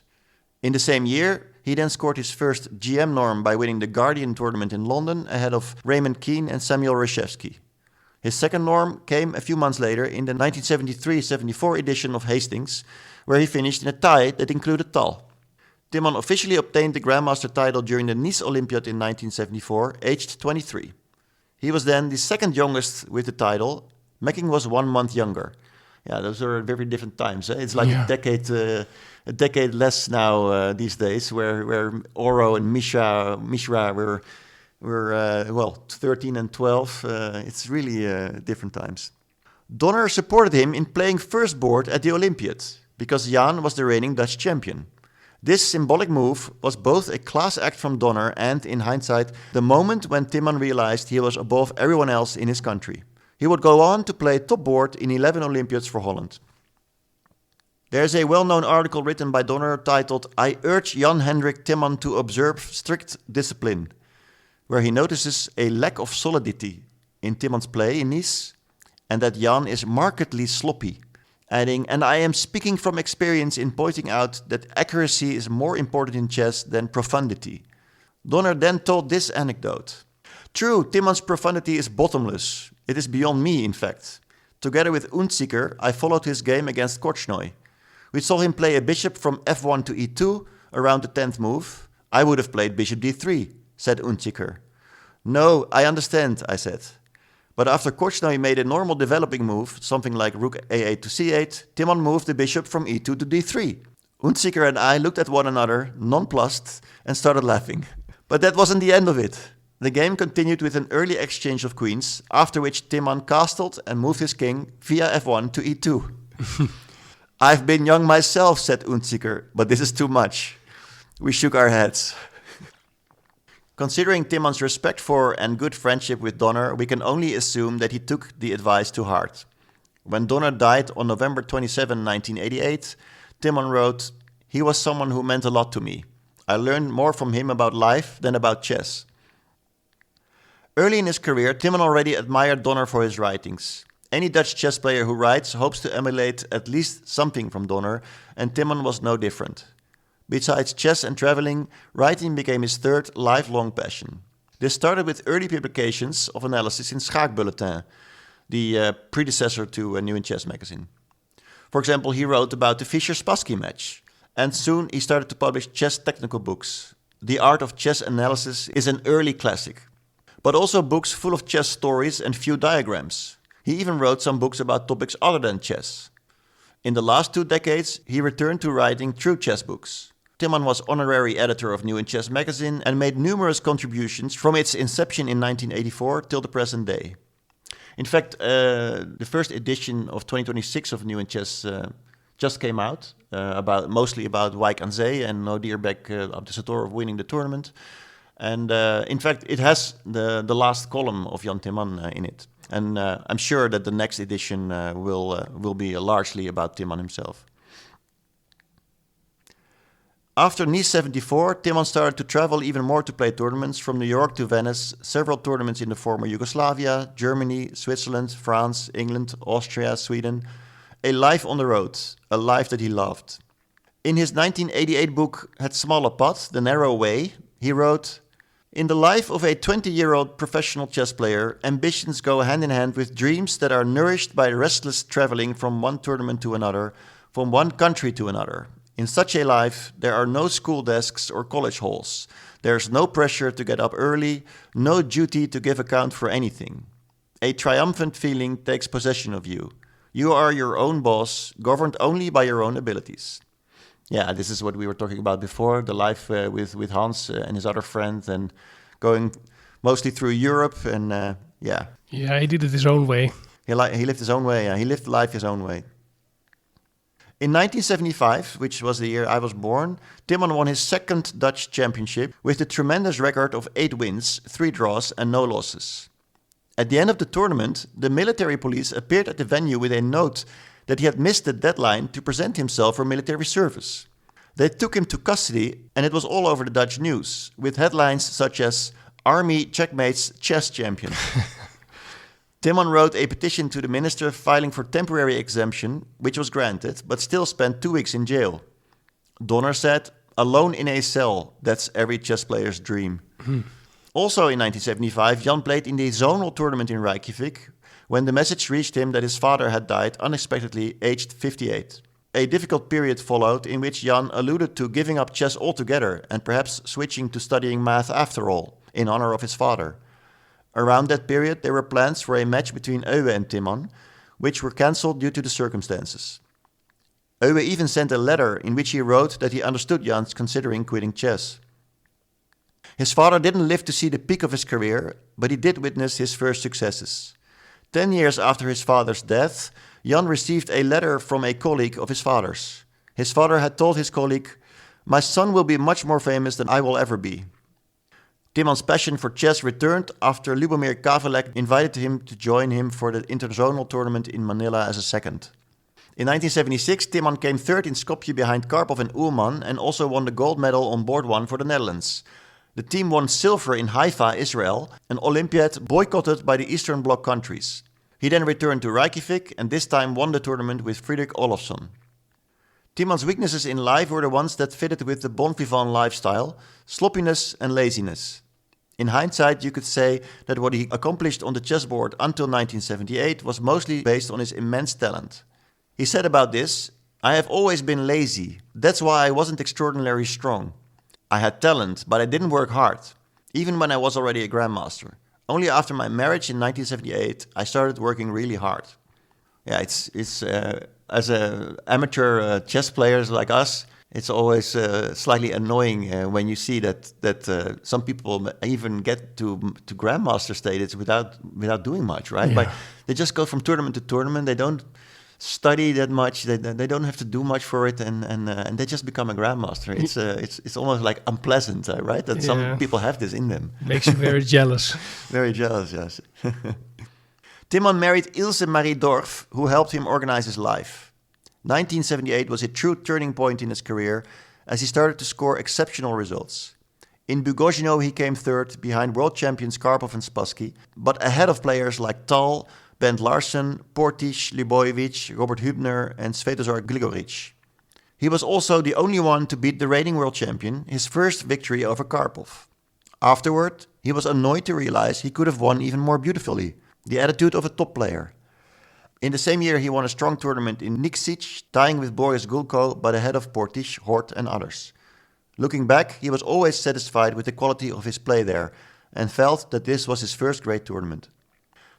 In the same year, he then scored his first GM norm by winning the Guardian tournament in London ahead of Raymond Keane and Samuel Reshevsky. His second norm came a few months later in the 1973-74 edition of Hastings, where he finished in a tie that included Tal. Timman officially obtained the Grandmaster title during the Nice Olympiad in 1974, aged 23. He was then the second youngest with the title. Mecking was 1 month younger. Yeah, those are very different times. Eh? It's like a decade less now these days, where Oro and Mishra were 13 and 12. It's really different times. Donner supported him in playing first board at the Olympiad, because Jan was the reigning Dutch champion. This symbolic move was both a class act from Donner and, in hindsight, the moment when Timman realized he was above everyone else in his country. He would go on to play top board in 11 Olympiads for Holland. There's a well-known article written by Donner titled "I urge Jan Hendrik Timman to observe strict discipline," where he notices a lack of solidity in Timman's play in Nice and that Jan is markedly sloppy, adding, "And I am speaking from experience in pointing out that accuracy is more important in chess than profundity." Donner then told this anecdote. "True, Timman's profundity is bottomless. It is beyond me, in fact. Together with Unziker, I followed his game against Korchnoi. We saw him play a bishop from f1 to e2 around the 10th move. I would have played bishop d3, said Unziker. No, I understand, I said. But after Korchnoi made a normal developing move, something like rook a8 to c8, Timman moved the bishop from e2 to d3. Unziker and I looked at one another, nonplussed, and started laughing. But that wasn't the end of it. The game continued with an early exchange of queens, after which Timman castled and moved his king via f1 to e2. I've been young myself, said Unziker, but this is too much. We shook our heads. Considering Timman's respect for and good friendship with Donner, we can only assume that he took the advice to heart. When Donner died on November 27, 1988, Timman wrote, "He was someone who meant a lot to me. I learned more from him about life than about chess." Early in his career, Timman already admired Donner for his writings. Any Dutch chess player who writes hopes to emulate at least something from Donner, and Timman was no different. Besides chess and traveling, writing became his third lifelong passion. This started with early publications of analysis in Schaakbulletin, the predecessor to New in Chess magazine. For example, he wrote about the Fischer-Spassky match, and soon he started to publish chess technical books. The Art of Chess Analysis is an early classic, but also books full of chess stories and few diagrams. He even wrote some books about topics other than chess. In the last 2 decades, he returned to writing true chess books. Timman was honorary editor of New in Chess magazine and made numerous contributions from its inception in 1984 till the present day. In fact, the first edition of 2026 of New in Chess just came out, mostly about Wijk aan Zee and Nodirbeck up the Sator of winning the tournament. And in fact, it has the last column of Jan Timman in it. And I'm sure that the next edition will be largely about Timman himself. After Nice 74, Timman started to travel even more to play tournaments, from New York to Venice, several tournaments in the former Yugoslavia, Germany, Switzerland, France, England, Austria, Sweden. A life on the road, a life that he loved. In his 1988 book Het smalle pad, The Narrow Way, he wrote, "In the life of a 20-year-old professional chess player, ambitions go hand in hand with dreams that are nourished by restless traveling from one tournament to another, from one country to another. In such a life, there are no school desks or college halls. There's no pressure to get up early, no duty to give account for anything. A triumphant feeling takes possession of you. You are your own boss, governed only by your own abilities." Yeah, this is what we were talking about before, the life with Hans and his other friend, and going mostly through Europe, and yeah. Yeah, he did it his own way. He lived his own way, he lived life his own way. In 1975, which was the year I was born, Timman won his second Dutch championship with the tremendous record of 8 wins, 3 draws and no losses. At the end of the tournament, the military police appeared at the venue with a note that he had missed the deadline to present himself for military service. They took him to custody, and it was all over the Dutch news, with headlines such as "Army checkmates chess champion." Timman wrote a petition to the minister filing for temporary exemption, which was granted, but still spent 2 weeks in jail. Donner said, "Alone in a cell, that's every chess player's dream." Also in 1975, Jan played in the zonal tournament in Reykjavik, when the message reached him that his father had died unexpectedly, aged 58. A difficult period followed in which Jan alluded to giving up chess altogether and perhaps switching to studying math after all, in honor of his father. Around that period, there were plans for a match between Euwe and Timman, which were cancelled due to the circumstances. Euwe even sent a letter in which he wrote that he understood Jan's considering quitting chess. His father didn't live to see the peak of his career, but he did witness his first successes. 10 years after his father's death, Jan received a letter from a colleague of his father's. His father had told his colleague, "My son will be much more famous than I will ever be. Timman's passion for chess returned after Lubomir Kavalek invited him to join him for the interzonal tournament in Manila as a second. In 1976, Timman came third in Skopje behind Karpov and Ullman and also won the gold medal on board 1 for the Netherlands. The team won silver in Haifa, Israel, an Olympiad boycotted by the Eastern Bloc countries. He then returned to Reykjavik and this time won the tournament with Friedrich Olofsson. Timman's weaknesses in life were the ones that fitted with the bon vivant lifestyle, sloppiness and laziness. In hindsight, you could say that what he accomplished on the chessboard until 1978 was mostly based on his immense talent. He said about this, "I have always been lazy. That's why I wasn't extraordinarily strong. I had talent, but I didn't work hard, even when I was already a grandmaster. Only after my marriage in 1978, I started working really hard." Yeah, it's as a amateur chess players like us, it's always slightly annoying when you see that some people even get to grandmaster status without doing much, right? Yeah. But they just go from tournament to tournament. They don't study that much. They don't have to do much for it, and they just become a grandmaster. It's almost like unpleasant, right? That some people have this in them. Makes you very jealous. Very jealous, yes. Timman married Ilse Marie Dorf, who helped him organize his life. 1978 was a true turning point in his career as he started to score exceptional results. In Bugojno he came third behind world champions Karpov and Spassky, but ahead of players like Tal, Bent Larsen, Portisch, Libojevic, Robert Hübner and Svetozar Grigoric. He was also the only one to beat the reigning world champion, his first victory over Karpov. Afterward, he was annoyed to realize he could have won even more beautifully, the attitude of a top player. In the same year, he won a strong tournament in Nikšić, tying with Boris Gulko, but ahead of Portisch, Hort and others. Looking back, he was always satisfied with the quality of his play there and felt that this was his first great tournament.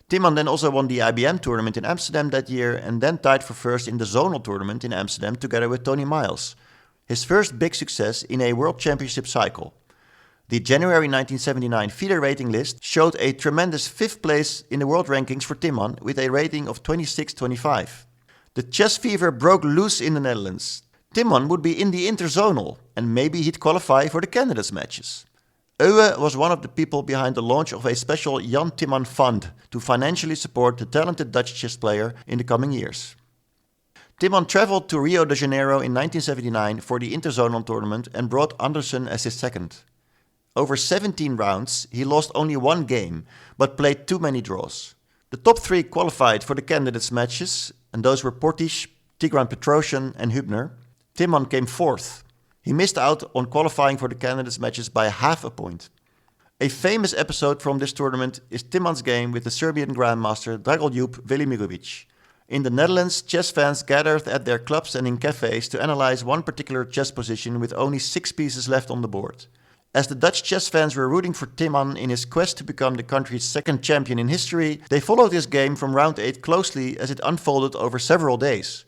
Timman then also won the IBM tournament in Amsterdam that year and then tied for first in the zonal tournament in Amsterdam together with Tony Miles, his first big success in a World Championship cycle. The January 1979 FIDE rating list showed a tremendous 5th place in the world rankings for Timman with a rating of 26-25. The chess fever broke loose in the Netherlands. Timman would be in the interzonal and maybe he'd qualify for the candidates matches. Euwe was one of the people behind the launch of a special Jan Timman Fund to financially support the talented Dutch chess player in the coming years. Timman traveled to Rio de Janeiro in 1979 for the interzonal tournament and brought Anderson as his second. Over 17 rounds, he lost only one game, but played too many draws. The top 3 qualified for the candidates matches, and those were Portisch, Tigran Petrosian and Hübner. Timman came 4th. He missed out on qualifying for the candidates matches by half a point. A famous episode from this tournament is Timman's game with the Serbian grandmaster Dragoljub Velimirovic. In the Netherlands, chess fans gathered at their clubs and in cafes to analyze one particular chess position with only 6 pieces left on the board. As the Dutch chess fans were rooting for Timman in his quest to become the country's second champion in history, they followed his game from round 8 closely as it unfolded over several days.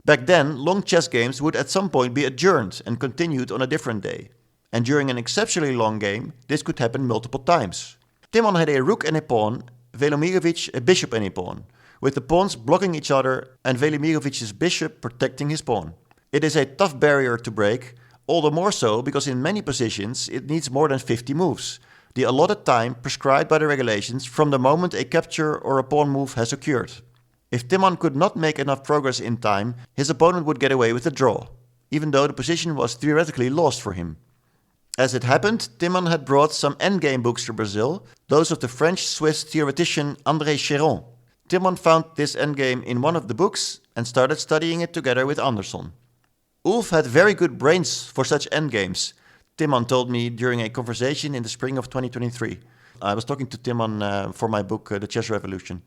Back then, long chess games would at some point be adjourned and continued on a different day. And during an exceptionally long game, this could happen multiple times. Timman had a rook and a pawn, Velimirovic a bishop and a pawn, with the pawns blocking each other and Velimirovic's bishop protecting his pawn. It is a tough barrier to break, all the more so because in many positions it needs more than 50 moves, the allotted time prescribed by the regulations from the moment a capture or a pawn move has occurred. If Timman could not make enough progress in time, his opponent would get away with a draw, even though the position was theoretically lost for him. As it happened, Timman had brought some endgame books to Brazil, those of the French-Swiss theoretician André Chéron. Timman found this endgame in one of the books and started studying it together with Anderson. Ulf had very good brains for such endgames, Timman told me during a conversation in the spring of 2023. I was talking to Timman for my book, The Chess Revolution.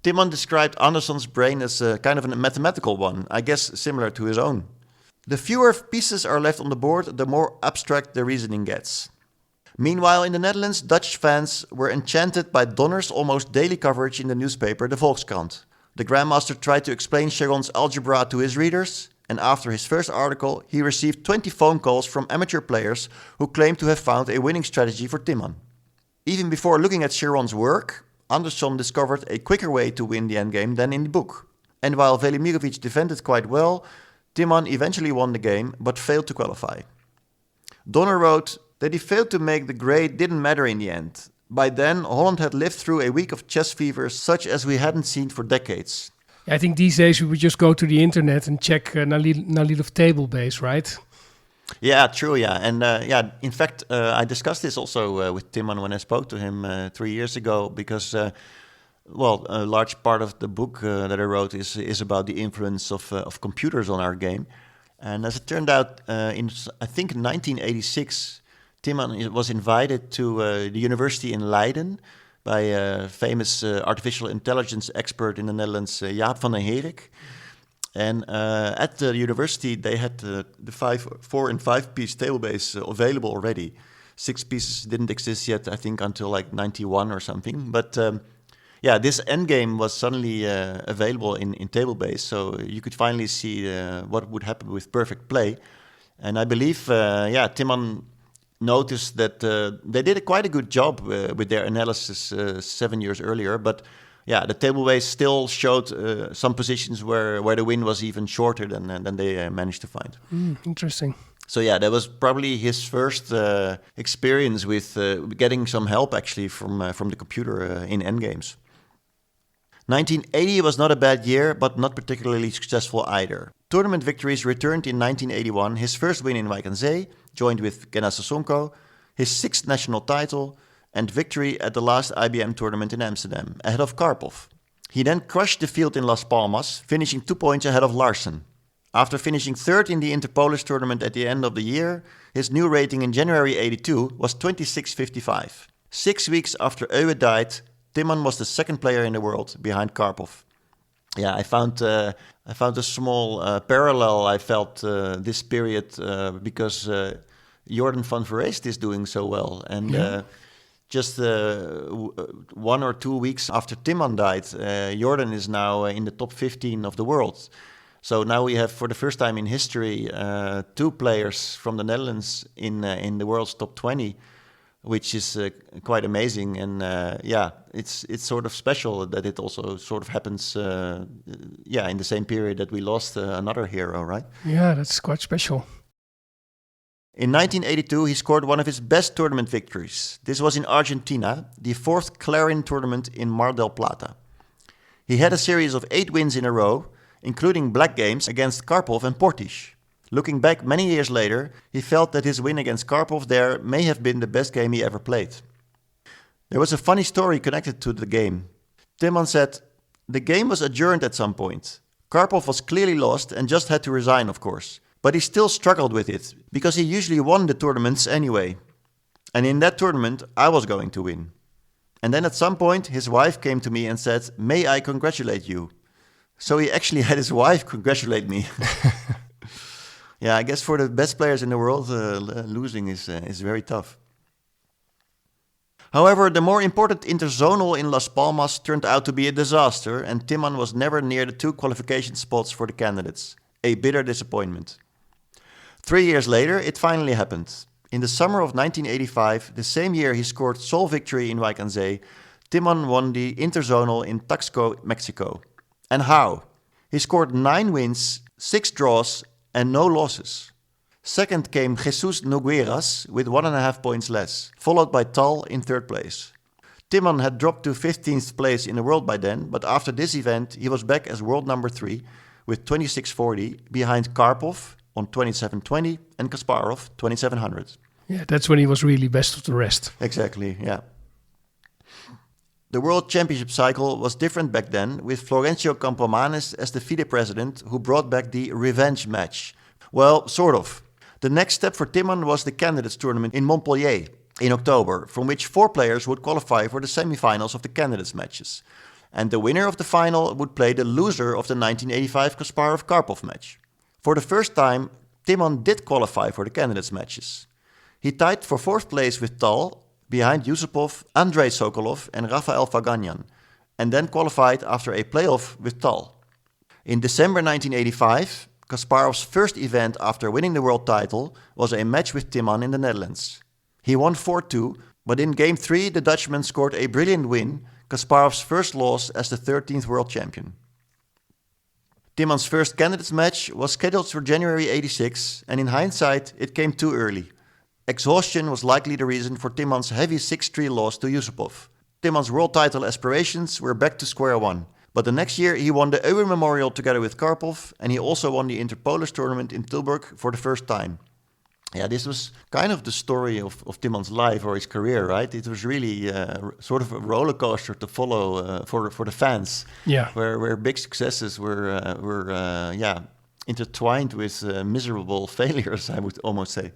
Timman described Anderson's brain as a kind of a mathematical one, I guess similar to his own. The fewer pieces are left on the board, the more abstract the reasoning gets. Meanwhile, in the Netherlands, Dutch fans were enchanted by Donner's almost daily coverage in the newspaper The Volkskrant. The Grandmaster tried to explain Chéron's algebra to his readers, and after his first article, he received 20 phone calls from amateur players who claimed to have found a winning strategy for Timman. Even before looking at Chéron's work, Anderson discovered a quicker way to win the endgame than in the book. And while Velimirovic defended quite well, Timman eventually won the game but failed to qualify. Donner wrote, that he failed to make the grade didn't matter in the end. By then, Holland had lived through a week of chess fever such as we hadn't seen for decades. I think these days we would just go to the internet and check Nalilov table base, right? Yeah, true. Yeah, and in fact, I discussed this also with Timman when I spoke to him 3 years ago, because a large part of the book that I wrote is about the influence of computers on our game. And as it turned out, in I think 1986, Timman was invited to the university in Leiden by a famous artificial intelligence expert in the Netherlands, Jaap van den Herik. And at the university, they had the 4 and 5 piece table base available already. 6 pieces didn't exist yet, I think, until like 91 or something. But this endgame was suddenly available in table base, so you could finally see what would happen with perfect play. And I believe, Timman noticed that they did quite a good job with their analysis 7 years earlier, but the table base still showed some positions where the win was even shorter than they managed to find. Interesting. So that was probably his first experience with getting some help actually from the computer in endgames. 1980 was not a bad year, but not particularly successful either. Tournament victories returned in 1981, his first win in Wijk aan Zee, joined with Genna Sosonko, his 6th national title, and victory at the last IBM tournament in Amsterdam, ahead of Karpov. He then crushed the field in Las Palmas, finishing 2 points ahead of Larsen. After finishing 3rd in the Interpolish tournament at the end of the year, his new rating in January 82 was 26.55. 6 weeks after Euwe died, Timman was the 2nd player in the world, behind Karpov. Yeah, I found a small parallel. I felt this period because Jordan van Vereest is doing so well, and just 1 or 2 weeks after Timman died, Jordan is now in the top 15 of the world. So now we have, for the first time in history, 2 players from the Netherlands in the world's top 20. Which is quite amazing, and it's sort of special that it also sort of happens, in the same period that we lost another hero, right? Yeah, that's quite special. In 1982, he scored one of his best tournament victories. This was in Argentina, the 4th Clarin tournament in Mar del Plata. He had a series of 8 wins in a row, including black games against Karpov and Portisch. Looking back many years later, he felt that his win against Karpov there may have been the best game he ever played. There was a funny story connected to the game. Timman said, "The game was adjourned at some point. Karpov was clearly lost and just had to resign, of course. But he still struggled with it, because he usually won the tournaments anyway. And in that tournament, I was going to win. And then at some point, his wife came to me and said, 'May I congratulate you?' So he actually had his wife congratulate me." Yeah, I guess for the best players in the world, losing is very tough. However, the more important interzonal in Las Palmas turned out to be a disaster, and Timman was never near the 2 qualification spots for the candidates. A bitter disappointment. 3 years later, it finally happened. In the summer of 1985, the same year he scored sole victory in Wijk aan Zee, Timman won the interzonal in Taxco, Mexico. And how? He scored 9 wins, 6 draws, and no losses. Second came Jesus Nogueiras with 1.5 points less, followed by Tal in 3rd place. Timman had dropped to 15th place in the world by then, but after this event he was back as world number 3 with 26.40, behind Karpov on 27.20 and Kasparov 2700. Yeah, that's when he was really best of the rest. Exactly, yeah. The World Championship cycle was different back then, with Florencio Campomanes as the FIDE president, who brought back the revenge match. Well, sort of. The next step for Timman was the Candidates Tournament in Montpellier in October, from which 4 players would qualify for the semifinals of the Candidates matches. And the winner of the final would play the loser of the 1985 Kasparov-Karpov match. For the first time, Timman did qualify for the Candidates matches. He tied for 4th place with Tal, behind Yusupov, Andrei Sokolov and Rafael Vaganyan, and then qualified after a playoff with Tal. In December 1985, Kasparov's first event after winning the world title was a match with Timman in the Netherlands. He won 4-2, but in Game 3 the Dutchman scored a brilliant win, Kasparov's first loss as the 13th world champion. Timman's first candidates match was scheduled for January 86, and in hindsight it came too early. Exhaustion was likely the reason for Timman's heavy 6-3 loss to Yusupov. Timman's world title aspirations were back to square one. But the next year he won the Euler Memorial together with Karpov, and he also won the Interpolish tournament in Tilburg for the first time. Yeah, this was kind of the story of Timman's life or his career, right? It was really sort of a roller coaster to follow for the fans. Yeah. Where big successes were intertwined with miserable failures, I would almost say.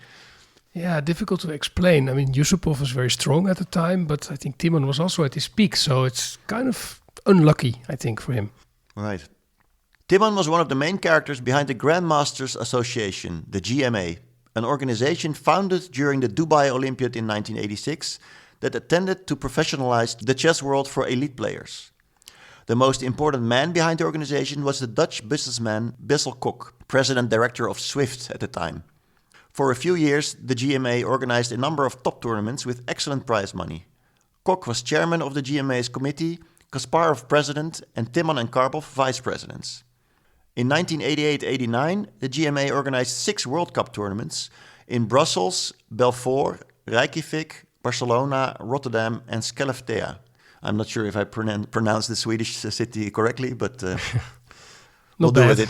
Yeah, difficult to explain. I mean, Yusupov was very strong at the time, but I think Timman was also at his peak, so it's kind of unlucky, I think, for him. Right. Timman was one of the main characters behind the Grandmasters Association, the GMA, an organization founded during the Dubai Olympiad in 1986 that attended to professionalize the chess world for elite players. The most important man behind the organization was the Dutch businessman Bessel Kok, president-director of SWIFT at the time. For a few years, the GMA organized a number of top tournaments with excellent prize money. Kok was chairman of the GMA's committee, Kasparov president, and Timman and Karpov vice presidents. In 1988-89, the GMA organized 6 World Cup tournaments in Brussels, Belfort, Reykjavik, Barcelona, Rotterdam, and Skellefteå. I'm not sure if I pronounce the Swedish city correctly, but we'll do with it.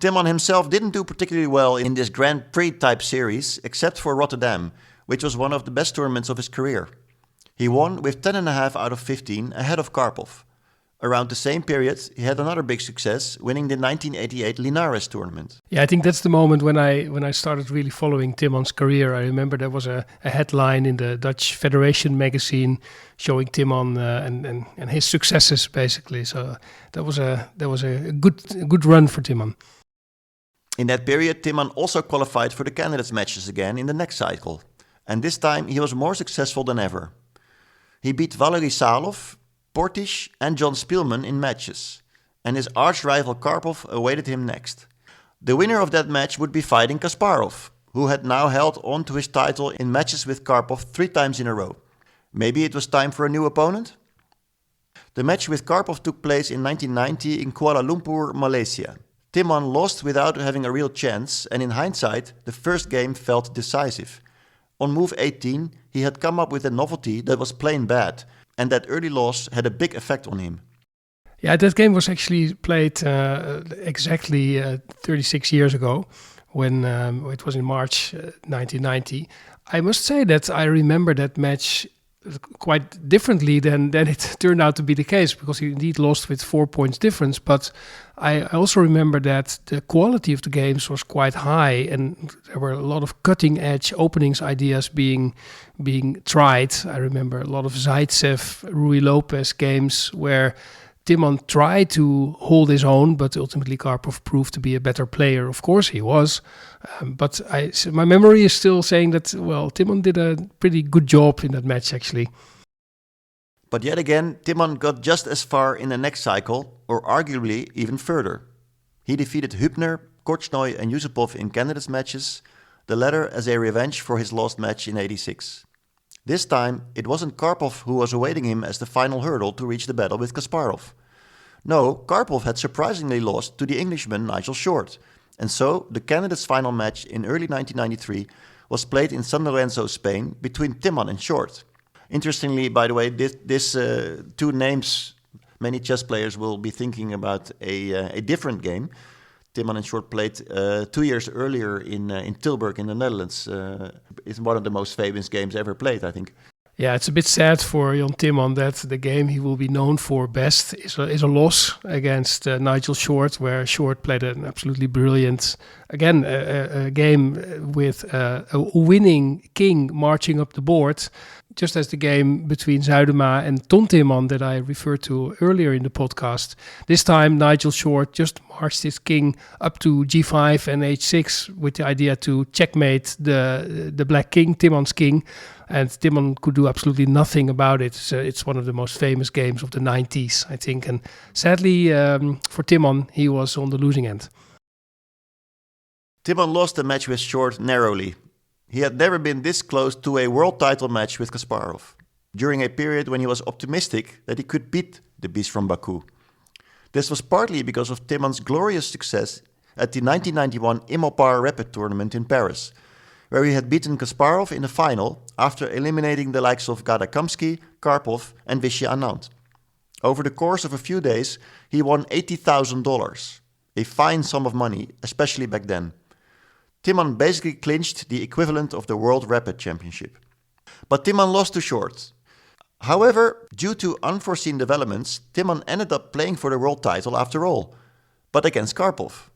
Timman himself didn't do particularly well in this Grand Prix type series, except for Rotterdam, which was one of the best tournaments of his career. He won with 10.5 out of 15 ahead of Karpov. Around the same period, he had another big success, winning the 1988 Linares tournament. Yeah, I think that's the moment when I started really following Timman's career. I remember there was a headline in the Dutch Federation magazine showing Timman and his successes, basically. So that was a good run for Timman. In that period, Timman also qualified for the candidates matches again in the next cycle. And this time he was more successful than ever. He beat Valery Salov, Portisch and John Spielman in matches, and his arch-rival Karpov awaited him next. The winner of that match would be fighting Kasparov, who had now held on to his title in matches with Karpov 3 times in a row. Maybe it was time for a new opponent? The match with Karpov took place in 1990 in Kuala Lumpur, Malaysia. Timman lost without having a real chance, and in hindsight, the first game felt decisive. On move 18, he had come up with a novelty that was plain bad, and that early loss had a big effect on him. Yeah, that game was actually played exactly 36 years ago, when it was in March 1990. I must say that I remember that match quite differently than it turned out to be the case, because he indeed lost with 4 points difference. But I also remember that the quality of the games was quite high, and there were a lot of cutting-edge openings ideas being tried. I remember a lot of Zaitsev, Rui Lopez games where Timman tried to hold his own, but ultimately Karpov proved to be a better player. Of course he was, but my memory is still saying that, well, Timman did a pretty good job in that match, actually. But yet again, Timman got just as far in the next cycle, or arguably even further. He defeated Hübner, Korchnoi and Yusupov in candidates matches, the latter as a revenge for his lost match in '86. This time, it wasn't Karpov who was awaiting him as the final hurdle to reach the battle with Kasparov. No, Karpov had surprisingly lost to the Englishman Nigel Short, and so the candidates' final match in early 1993 was played in San Lorenzo, Spain, between Timman and Short. Interestingly, by the way, this 2 names, many chess players will be thinking about a different game. Timman and Short played 2 years earlier in Tilburg in the Netherlands. It's one of the most famous games ever played, I think. Yeah, it's a bit sad for Jan Timman that the game he will be known for best is a loss against Nigel Short, where Short played an absolutely brilliant, again, a game with a winning king marching up the board, just as the game between Zuidema and Ton Timman that I referred to earlier in the podcast. This time, Nigel Short just marched his king up to g5 and h6 with the idea to checkmate the black king, Timman's king, and Timman could do absolutely nothing about it. So it's one of the most famous games of the 90s, I think. And sadly, for Timman, he was on the losing end. Timman lost the match with Short narrowly. He had never been this close to a world title match with Kasparov, during a period when he was optimistic that he could beat the beast from Baku. This was partly because of Timman's glorious success at the 1991 Immopar Rapid tournament in Paris. where he had beaten Kasparov in the final after eliminating the likes of Gadakamsky, Karpov and Vishy Anand. Over the course of a few days, he won $80,000, a fine sum of money, especially back then. Timman basically clinched the equivalent of the World Rapid Championship. But Timman lost to Short. However, due to unforeseen developments, Timman ended up playing for the world title after all, but against Karpov.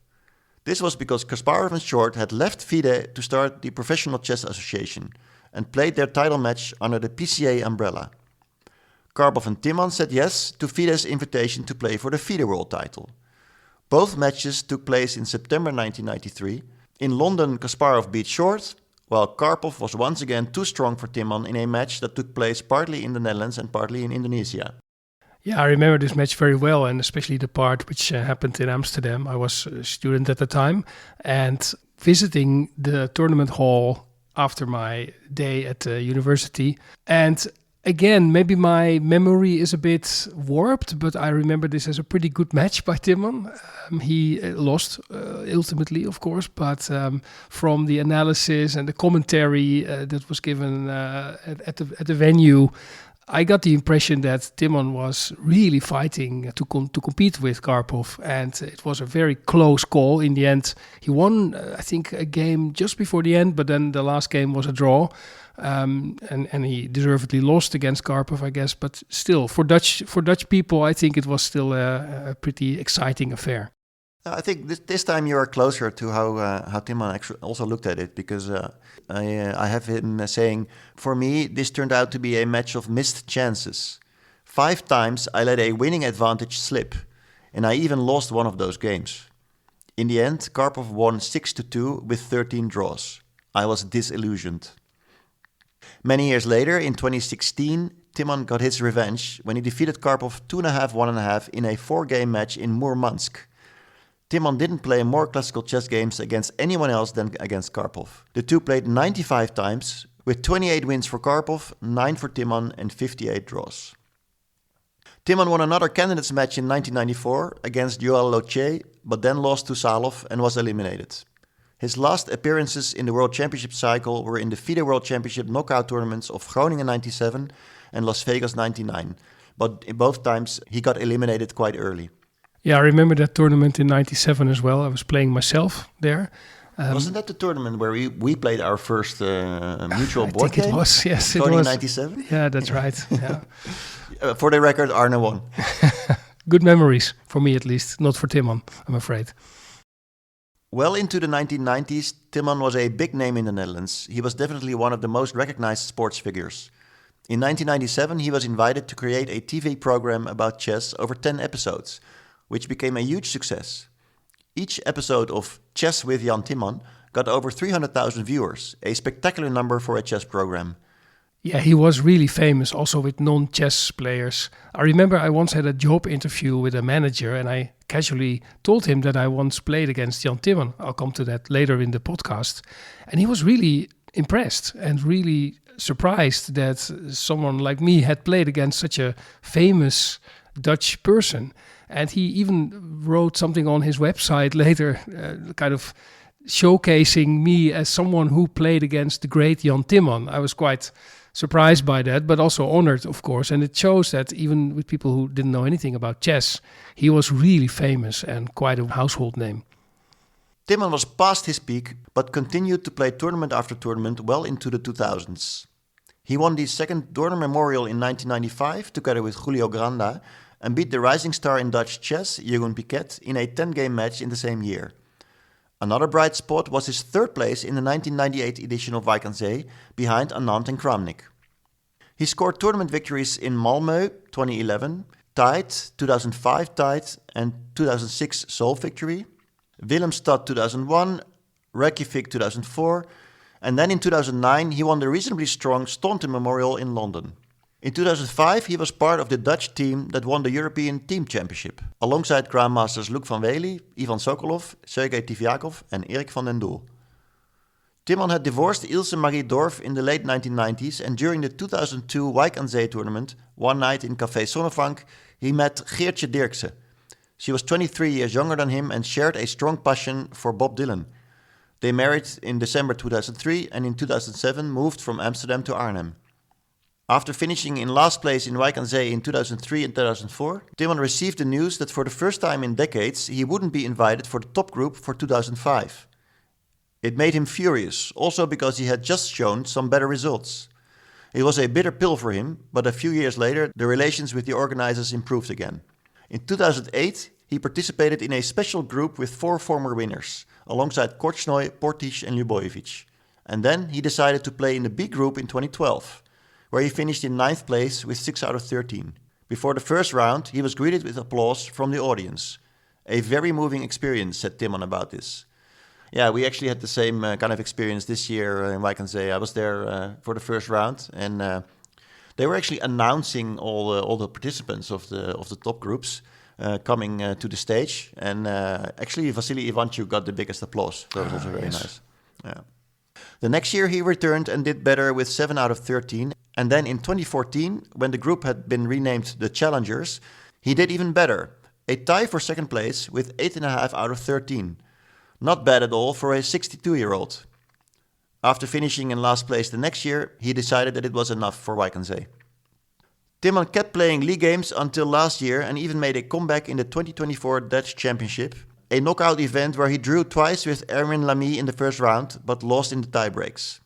This was because Kasparov and Short had left FIDE to start the Professional Chess Association and played their title match under the PCA umbrella. Karpov and Timman said yes to FIDE's invitation to play for the FIDE world title. Both matches took place in September 1993. In London, Kasparov beat Short, while Karpov was once again too strong for Timman in a match that took place partly in the Netherlands and partly in Indonesia. Yeah, I remember this match very well, and especially the part which happened in Amsterdam. I was a student at the time, and visiting the tournament hall after my day at the university. And again, maybe my memory is a bit warped, but I remember this as a pretty good match by Timman. He lost ultimately, of course, but from the analysis and the commentary that was given at the venue, I got the impression that Timman was really fighting to compete with Karpov, and it was a very close call. In the end, he won, I think, a game just before the end, but then the last game was a draw. And he deservedly lost against Karpov, I guess. But still, for Dutch people, I think it was still a pretty exciting affair. I think this time you are closer to how Timman actually also looked at it, because I have him saying, for me, this turned out to be a match of missed chances. 5 times I let a winning advantage slip, and I even lost one of those games. In the end, Karpov won 6-2 with 13 draws. I was disillusioned. Many years later, in 2016, Timman got his revenge when he defeated Karpov 2.5, 1.5 in a 4-game match in Murmansk. Timman didn't play more classical chess games against anyone else than against Karpov. The two played 95 times, with 28 wins for Karpov, 9 for Timman and 58 draws. Timman won another candidates match in 1994 against Joël Lautier, but then lost to Salov and was eliminated. His last appearances in the World Championship cycle were in the FIDE World Championship knockout tournaments of Groningen 97 and Las Vegas 99, but in both times he got eliminated quite early. Yeah, I remember that tournament in 97 as well. I was playing myself there. Wasn't that the tournament where we played our first mutual board game? I think it was, yes. It was. was. 97? Yeah, that's right. Yeah. For the record, Arne won. Good memories, for me at least. Not for Timman, I'm afraid. Well into the 1990s, Timman was a big name in the Netherlands. He was definitely one of the most recognized sports figures. In 1997, he was invited to create a TV program about chess over 10 episodes, which became a huge success. Each episode of Chess with Jan Timman got over 300,000 viewers, a spectacular number for a chess program. Yeah, he was really famous also with non-chess players. I remember I once had a job interview with a manager and I casually told him that I once played against Jan Timman. I'll come to that later in the podcast. And he was really impressed and really surprised that someone like me had played against such a famous Dutch person. And he even wrote something on his website later, kind of showcasing me as someone who played against the great Jan Timman. I was quite surprised by that, but also honored, of course. And it shows that even with people who didn't know anything about chess, he was really famous and quite a household name. Timman was past his peak, but continued to play tournament after tournament well into the 2000s. He won the second Dorner Memorial in 1995 together with Julio Granda, and beat the rising star in Dutch chess, Jeroen Piquet, in a 10-game match in the same year. Another bright spot was his third place in the 1998 edition of Wijk aan Zee, behind Anand and Kramnik. He scored tournament victories in Malmö 2011, tied, 2005 tied, and 2006 sole victory, Willemstad 2001, Reykjavik 2004, and then in 2009 he won the reasonably strong Staunton Memorial in London. In 2005, he was part of the Dutch team that won the European Team Championship, alongside grandmasters Luc van Wely, Ivan Sokolov, Sergei Tiviakov and Erik van den Doel. Timman had divorced Ilse Marie Dorf in the late 1990s, and during the 2002 Wijk aan Zee tournament, one night in Café Sonnevank, he met Geertje Dirkse. She was 23 years younger than him and shared a strong passion for Bob Dylan. They married in December 2003 and in 2007 moved from Amsterdam to Arnhem. After finishing in last place in Wijk aan Zee in 2003 and 2004, Timman received the news that for the first time in decades he wouldn't be invited for the top group for 2005. It made him furious, also because he had just shown some better results. It was a bitter pill for him, but a few years later the relations with the organizers improved again. In 2008 he participated in a special group with 4 former winners, alongside Korchnoi, Portisch and Ljubojevic. And then he decided to play in the B group in 2012, where he finished in 9th place with 6 out of 13. Before the first round, he was greeted with applause from the audience. A very moving experience, said Timman about this. Yeah, we actually had the same kind of experience this year in Wijk aan Zee. I was there for the first round, and they were actually announcing all the participants of the top groups coming to the stage. And actually, Vasily Ivanchuk got the biggest applause. So that was also very nice. Yeah. The next year he returned and did better with 7 out of 13. And then in 2014, when the group had been renamed the Challengers, he did even better. A tie for second place with 8.5 out of 13. Not bad at all for a 62-year-old. After finishing in last place the next year, he decided that it was enough for Wijk aan Zee. Timman kept playing league games until last year and even made a comeback in the 2024 Dutch Championship, a knockout event where he drew twice with Erwin Lamy in the first round, but lost in the tiebreaks.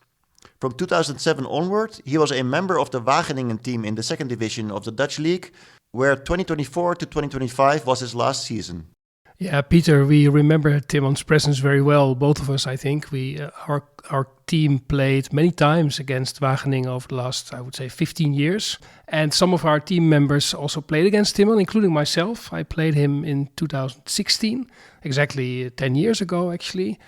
From 2007 onward, he was a member of the Wageningen team in the second division of the Dutch league, where 2024 to 2025 was his last season. Yeah, Peter, we remember Timman's presence very well. Both of us, I think. Our team played many times against Wageningen over the last, I would say, 15 years. And some of our team members also played against Timman, including myself. I played him in 2016, exactly 10 years ago, actually.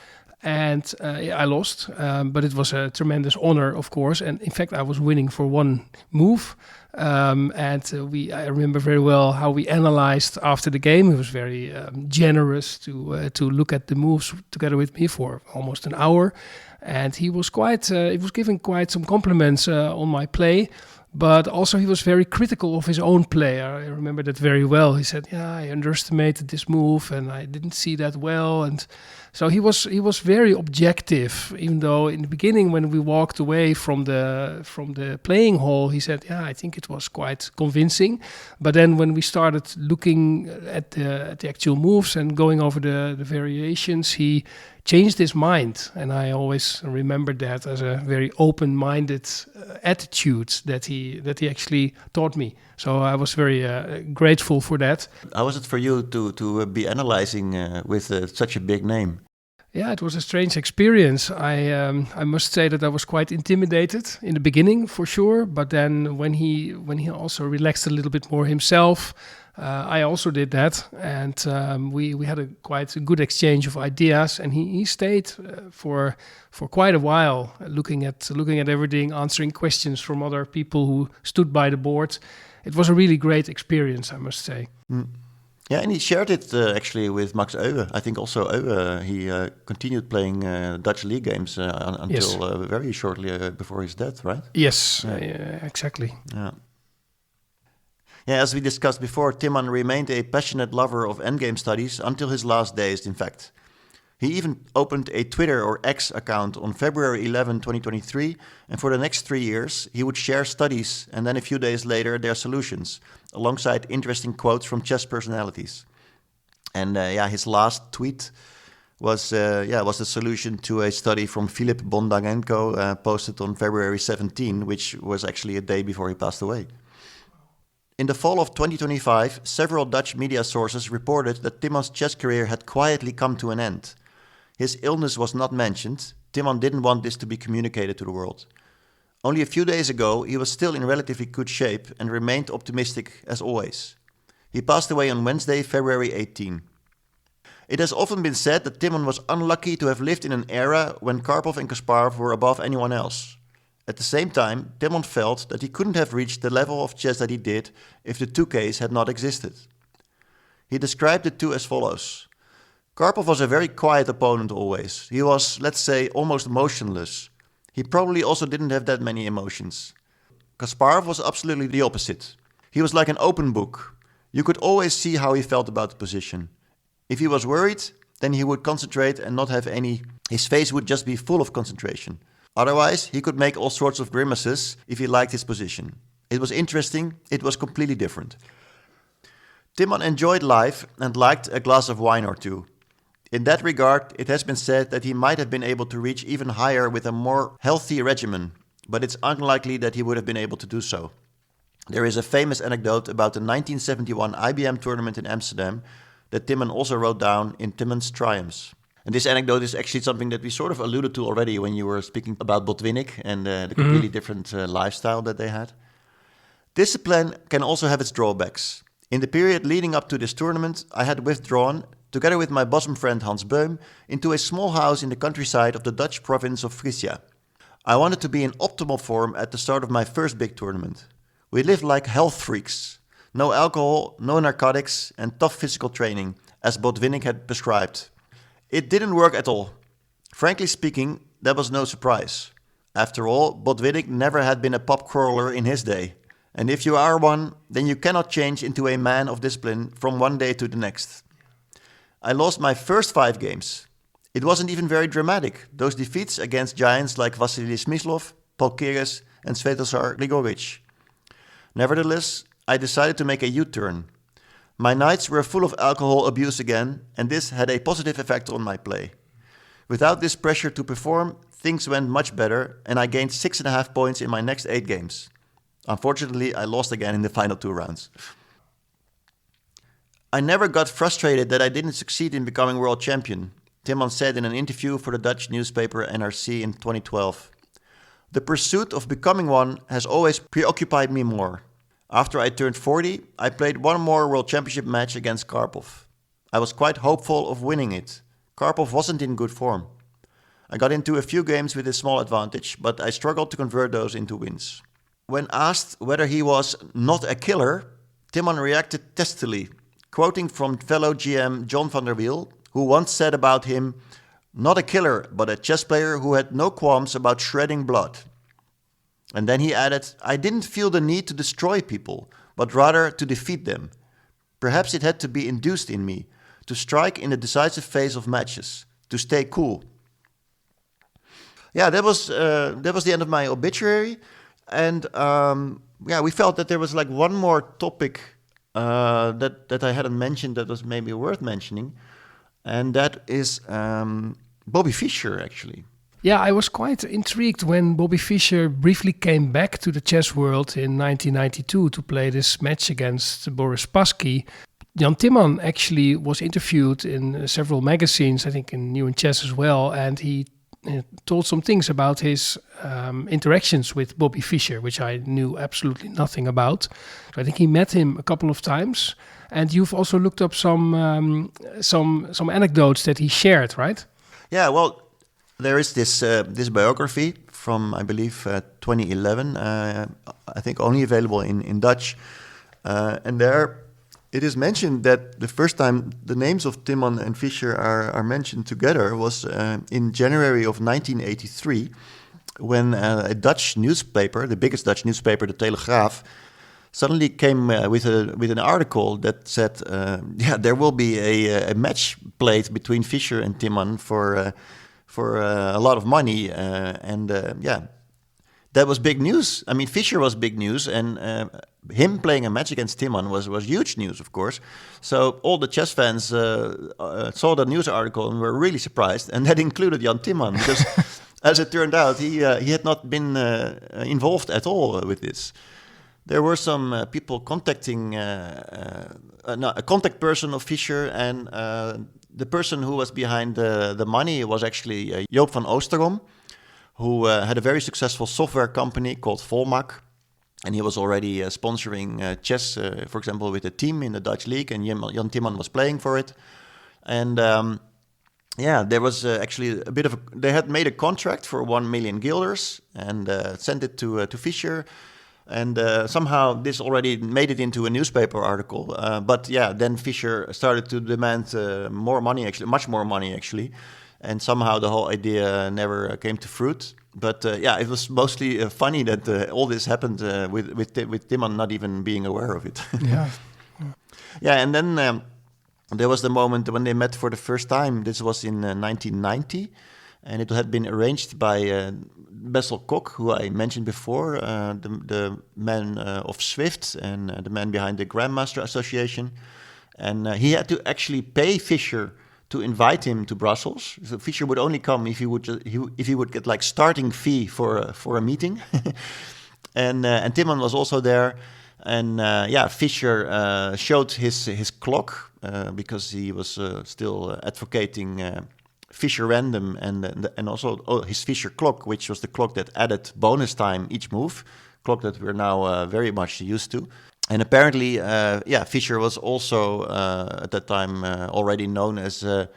And I lost, but it was a tremendous honor, of course. And in fact, I was winning for one move. I remember very well how we analyzed after the game. He was very generous to look at the moves together with me for almost an hour. And he was giving quite some compliments on my play. But also he was very critical of his own play. I remember that very well. He said, "Yeah, I underestimated this move and I didn't see that well." And so he was very objective. Even though in the beginning, when we walked away from the playing hall, he said, "Yeah, I think it was quite convincing." But then when we started looking at the actual moves and going over the variations, he changed his mind, and I always remember that as a very open-minded attitude that he actually taught me. So I was very grateful for that. How was it for you to be analyzing with such a big name? Yeah, it was a strange experience. I must say that I was quite intimidated in the beginning, for sure. But then when he also relaxed a little bit more himself, I also did that, and we had a quite good exchange of ideas. And he stayed for quite a while, looking at everything, answering questions from other people who stood by the board. It was a really great experience, I must say. Mm. Yeah, and he shared it actually with Max Euwe. I think also Euwe, he continued playing Dutch league games until very shortly before his death, right? Yes, exactly. Yeah. Yeah, as we discussed before, Timman remained a passionate lover of endgame studies until his last days, in fact. He even opened a Twitter or X account on February 11, 2023, and for the next 3 years, he would share studies and then a few days later their solutions, alongside interesting quotes from chess personalities. And his last tweet was the solution to a study from Filip Bondarenko posted on February 17, which was actually a day before he passed away. In the fall of 2025, several Dutch media sources reported that Timman's chess career had quietly come to an end. His illness was not mentioned. Timman didn't want this to be communicated to the world. Only a few days ago, he was still in relatively good shape and remained optimistic as always. He passed away on Wednesday, February 18. It has often been said that Timman was unlucky to have lived in an era when Karpov and Kasparov were above anyone else. At the same time, Timman felt that he couldn't have reached the level of chess that he did if the 2Ks had not existed. He described the two as follows. Karpov was a very quiet opponent always. He was, let's say, almost motionless. He probably also didn't have that many emotions. Kasparov was absolutely the opposite. He was like an open book. You could always see how he felt about the position. If he was worried, then he would concentrate and not have any... His face would just be full of concentration. Otherwise, he could make all sorts of grimaces if he liked his position. It was interesting, it was completely different. Timman enjoyed life and liked a glass of wine or two. In that regard, it has been said that he might have been able to reach even higher with a more healthy regimen, but it's unlikely that he would have been able to do so. There is a famous anecdote about the 1971 IBM tournament in Amsterdam that Timman also wrote down in Timman's Triumphs. And this anecdote is actually something that we sort of alluded to already when you were speaking about Botvinnik and the completely different lifestyle that they had. Discipline can also have its drawbacks. In the period leading up to this tournament, I had withdrawn, together with my bosom friend Hans Beum, into a small house in the countryside of the Dutch province of Frisia. I wanted to be in optimal form at the start of my first big tournament. We lived like health freaks. No alcohol, no narcotics, and tough physical training, as Botvinnik had prescribed. It didn't work at all. Frankly speaking, that was no surprise. After all, Botvinnik never had been a pub crawler in his day. And if you are one, then you cannot change into a man of discipline from one day to the next. I lost my first 5 games. It wasn't even very dramatic, those defeats against giants like Vasily Smyslov, Paul Keres, and Svetozar Grigorich. Nevertheless, I decided to make a U-turn. My nights were full of alcohol abuse again, and this had a positive effect on my play. Without this pressure to perform, things went much better, and I gained 6.5 points in my next 8 games. Unfortunately, I lost again in the final 2 rounds. I never got frustrated that I didn't succeed in becoming world champion, Timman said in an interview for the Dutch newspaper NRC in 2012. The pursuit of becoming one has always preoccupied me more. After I turned 40, I played one more World Championship match against Karpov. I was quite hopeful of winning it. Karpov wasn't in good form. I got into a few games with a small advantage, but I struggled to convert those into wins. When asked whether he was not a killer, Timman reacted testily, quoting from fellow GM John van der Wiel, who once said about him, "Not a killer, but a chess player who had no qualms about shredding blood." And then he added, "I didn't feel the need to destroy people, but rather to defeat them. Perhaps it had to be induced in me, to strike in the decisive phase of matches, to stay cool." Yeah, that was the end of my obituary. And we felt that there was like one more topic that I hadn't mentioned that was maybe worth mentioning. And that is Bobby Fischer, actually. Yeah, I was quite intrigued when Bobby Fischer briefly came back to the chess world in 1992 to play this match against Boris Spassky. Jan Timman actually was interviewed in several magazines, I think in New in Chess as well, and he told some things about his interactions with Bobby Fischer, which I knew absolutely nothing about. So I think he met him a couple of times, and you've also looked up some anecdotes that he shared, right? Yeah, well, there is this biography from, I believe, 2011. I think only available in Dutch, and there it is mentioned that the first time the names of Timman and Fischer are mentioned together was in January of 1983, when a Dutch newspaper, the biggest Dutch newspaper, the Telegraaf, suddenly came with an article that said, there will be a match played between Fischer and Timman for a lot of money, that was big news. I mean, Fischer was big news, and him playing a match against Timman was huge news, of course. So all the chess fans saw the news article and were really surprised, and that included Jan Timman, because as it turned out, he had not been involved at all with this. There were some people contacting a contact person of Fischer, and the person who was behind the money was actually Joop van Oosterom, who had a very successful software company called Volmac. And he was already sponsoring chess, for example, with a team in the Dutch league, and Jan Timman was playing for it. And there was actually a bit of they had made a contract for 1 million guilders and sent it to Fischer. And somehow this already made it into a newspaper article. Then Fischer started to demand more money, actually, much more money, actually. And somehow the whole idea never came to fruit. But it was mostly funny that all this happened with Timman not even being aware of it. Yeah. Yeah, and then There was the moment when they met for the first time. This was in 1990, and it had been arranged by Bessel Kok, who I mentioned before, the man of Swift and the man behind the Grandmaster Association. And he had to actually pay Fischer to invite him to Brussels. So Fischer would only come if he would get like starting fee for a meeting. And Timman was also there. And Fischer showed his clock because he was still advocating Fischer random and also his Fischer clock, which was the clock that added bonus time each move, clock that we're now very much used to. And apparently, Fischer was also at that time already known as an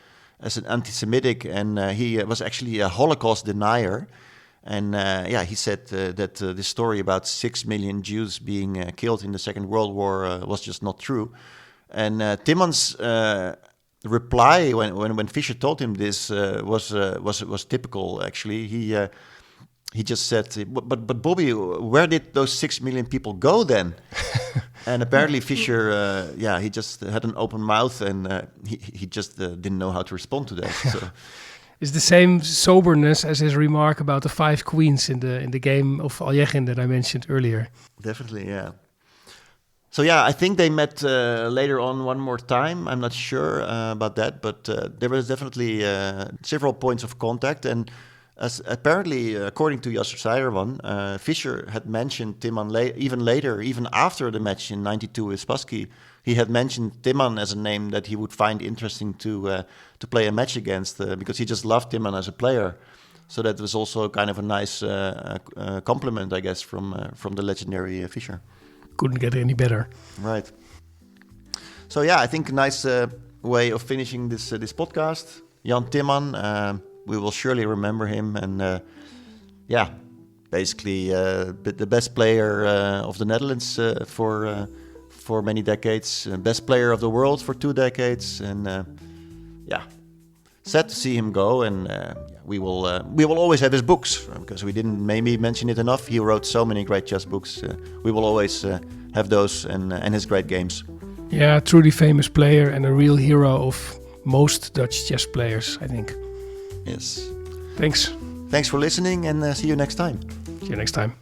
anti-Semitic, and he was actually a Holocaust denier. And he said that the story about 6 million Jews being killed in the Second World War was just not true. And Timman's reply when Fischer told him this was typical. Actually, he just said, "But Bobby, where did those 6 million people go then?" And apparently Fischer, he just had an open mouth, and he just didn't know how to respond to that. So. It's the same soberness as his remark about the 5 queens in the game of Aljechin that I mentioned earlier. Definitely, yeah. So I think they met later on one more time. I'm not sure about that, but there was definitely several points of contact. And as apparently, according to Jasper Seiderman, Fischer had mentioned Timman even later, even after the match in '92 with Spassky. He had mentioned Timman as a name that he would find interesting to play a match against because he just loved Timman as a player. So that was also kind of a nice compliment, I guess, from the legendary Fischer. Couldn't get any better. Right. So I think a nice way of finishing this podcast. Jan Timman, we will surely remember him, and basically the best player of the Netherlands for many decades, best player of the world for 2 decades, and sad to see him go. And we will always have his books because we didn't maybe mention it enough. He wrote so many great chess books. We will always have those and his great games. Yeah, truly famous player and a real hero of most Dutch chess players, I think. Yes. Thanks. Thanks for listening, and see you next time. See you next time.